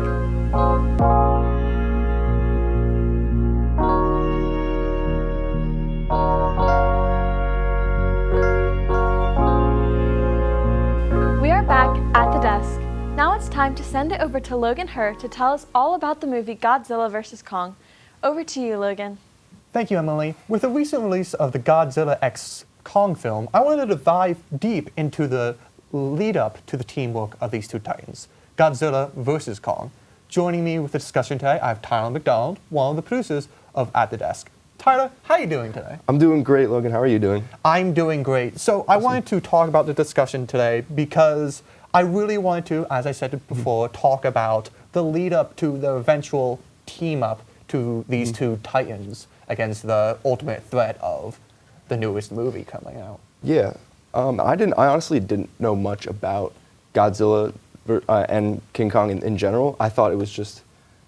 We are back at the desk. Now it's time to send it over to Logan Herr to tell us all about the movie Godzilla vs. Kong. Over to you, Logan. Thank you, Emily. With the recent release of the Godzilla x Kong film, I wanted to dive deep into the lead up to the teamwork of these two titans, Godzilla vs. Kong. Joining me with the discussion today, I have Tyler McDonald, one of the producers of At the Desk. Tyler, how are you doing today? I'm doing great, Logan. How are you doing? I'm doing great. So I wanted to talk about the discussion today because I really wanted to, as I said before, talk about the lead up to the eventual team up to these two titans against the ultimate threat of the newest movie coming out. Yeah, I honestly didn't know much about Godzilla and King Kong in general. I thought it was just,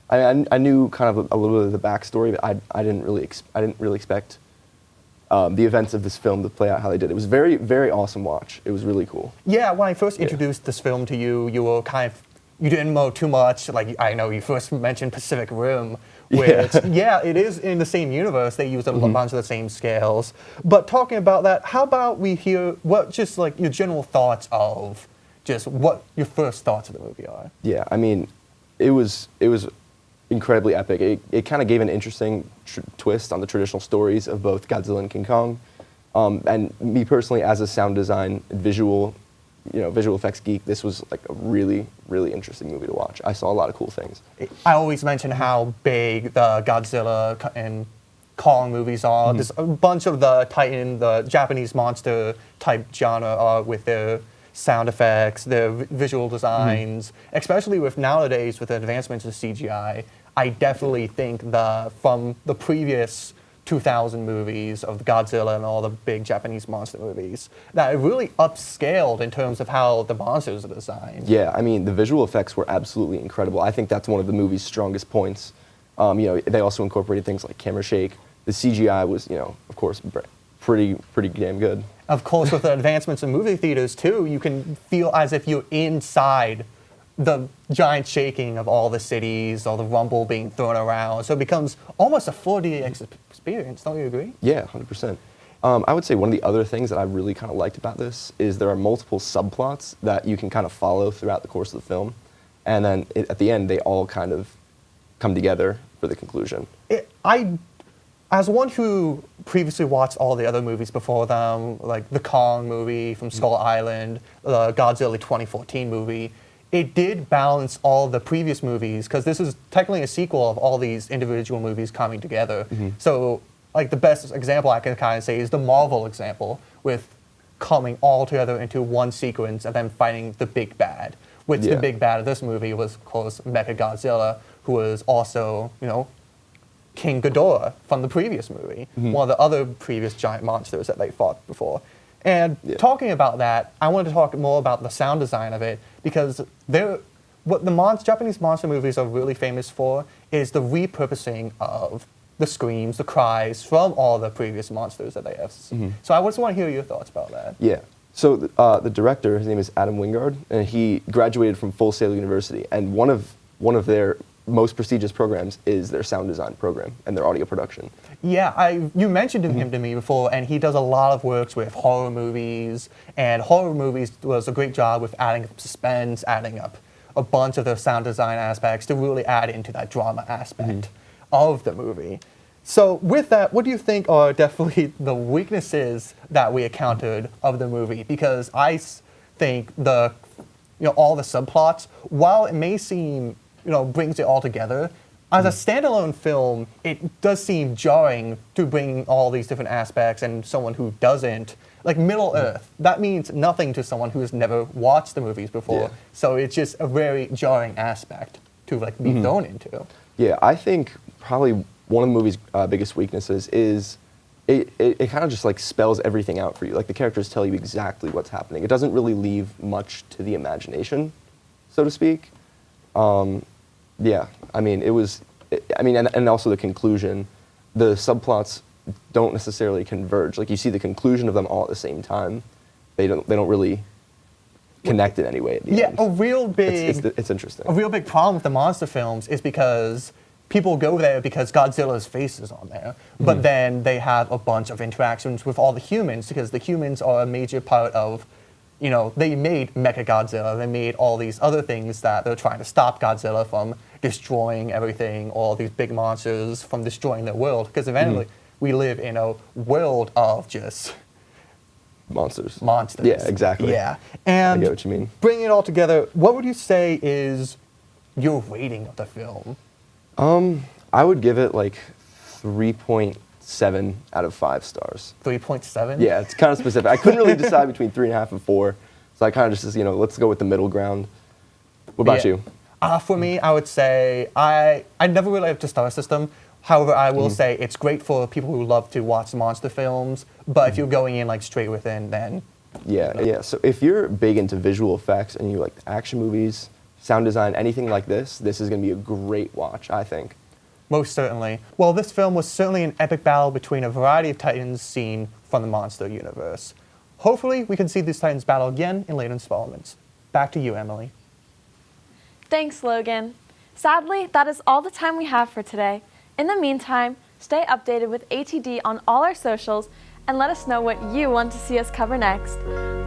I knew kind of a little bit of the backstory, but I didn't really expect the events of this film to play out how they did. It was very, very awesome watch. It was really cool. Yeah, when I first introduced this film to you, you were you didn't know too much. Like, I know you first mentioned Pacific Rim, which, yeah, it is in the same universe. They use a bunch of the same scales. But talking about that, how about we hear just like your general thoughts of just what your first thoughts of the movie are? Yeah, I mean, it was incredibly epic. It kind of gave an interesting twist on the traditional stories of both Godzilla and King Kong. And me personally, as a sound design, visual effects geek, this was like a really, really interesting movie to watch. I saw a lot of cool things. I always mention how big the Godzilla and Kong movies are. There's a bunch of the the Japanese monster type genre are with their sound effects, their visual designs, especially with nowadays with the advancements of CGI. I definitely think from the previous 2000 movies of Godzilla and all the big Japanese monster movies, that it really upscaled in terms of how the monsters are designed. Yeah, I mean, the visual effects were absolutely incredible. I think that's one of the movie's strongest points. They also incorporated things like camera shake. The CGI was, of course, pretty damn good. Of course, with the advancements in movie theaters too, you can feel as if you're inside the giant shaking of all the cities, all the rumble being thrown around. So it becomes almost a 4D experience. Don't you agree? Yeah, 100%. I would say one of the other things that I really kind of liked about this is there are multiple subplots that you can kind of follow throughout the course of the film. And then at the end, they all kind of come together for the conclusion. As one who previously watched all the other movies before them, like the Kong movie from Skull Island, the Godzilla 2014 movie, it did balance all the previous movies, because this is technically a sequel of all these individual movies coming together. So, like, the best example I can kind of say is the Marvel example, with coming all together into one sequence and then fighting the big bad. Which the big bad of this movie was, of course, Godzilla, who was also, King Ghidorah from the previous movie, one of the other previous giant monsters that they fought before. And talking about that, I wanted to talk more about the sound design of it, because what the Japanese monster movies are really famous for is the repurposing of the screams, the cries from all the previous monsters that they have seen. So I just want to hear your thoughts about that. Yeah. So the director, his name is Adam Wingard, and he graduated from Full Sail University, and one of their most prestigious programs is their sound design program and their audio production. Yeah, you mentioned him to me before, and he does a lot of works with horror movies, and horror movies does a great job with adding up suspense, adding up a bunch of the sound design aspects to really add into that drama aspect of the movie. So with that, what do you think are definitely the weaknesses that we encountered of the movie? Because I think all the subplots, while it may seem brings it all together, as a standalone film, it does seem jarring to bring all these different aspects, and someone who doesn't, like Middle Earth, that means nothing to someone who has never watched the movies before. So it's just a very jarring aspect to be thrown into. Yeah, I think probably one of the movie's biggest weaknesses is it kind of just spells everything out for you. Like, the characters tell you exactly what's happening. It doesn't really leave much to the imagination, so to speak. Yeah, I mean, and also the conclusion, the subplots don't necessarily converge. Like, you see the conclusion of them all at the same time. They don't really connect in any way at the end. A real big... It's interesting. A real big problem with the monster films is because people go there because Godzilla's face is on there, but then they have a bunch of interactions with all the humans, because the humans are a major part of... they made Mechagodzilla, they made all these other things that they're trying to stop Godzilla from destroying everything, all these big monsters from destroying their world, because eventually we live in a world of just... Monsters. Yeah, exactly. Yeah. And I get what you mean. Bringing it all together, what would you say is your rating of the film? I would give it 3.7 out of 5 stars. 3.7? Yeah, it's kind of specific. I couldn't really decide between 3.5 and 4, so I kind of just, let's go with the middle ground. What about you? For me, I would say I never really liked the star system. However, I will say it's great for people who love to watch monster films, but if you're going in straight within, then... Yeah. So if you're big into visual effects and you like action movies, sound design, anything like this is going to be a great watch, I think. Most certainly. Well, this film was certainly an epic battle between a variety of titans seen from the monster universe. Hopefully, we can see these titans battle again in later installments. Back to you, Emily. Thanks, Logan. Sadly, that is all the time we have for today. In the meantime, stay updated with ATD on all our socials and let us know what you want to see us cover next.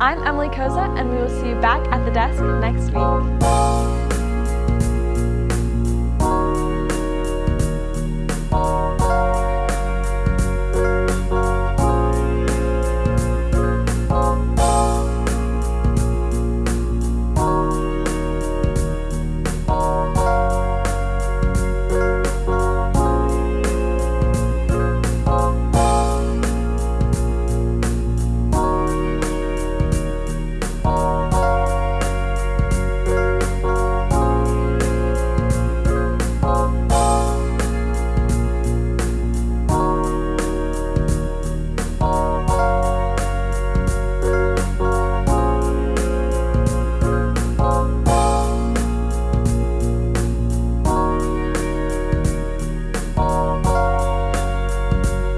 I'm Emily Koza, and we will see you back at the desk next week.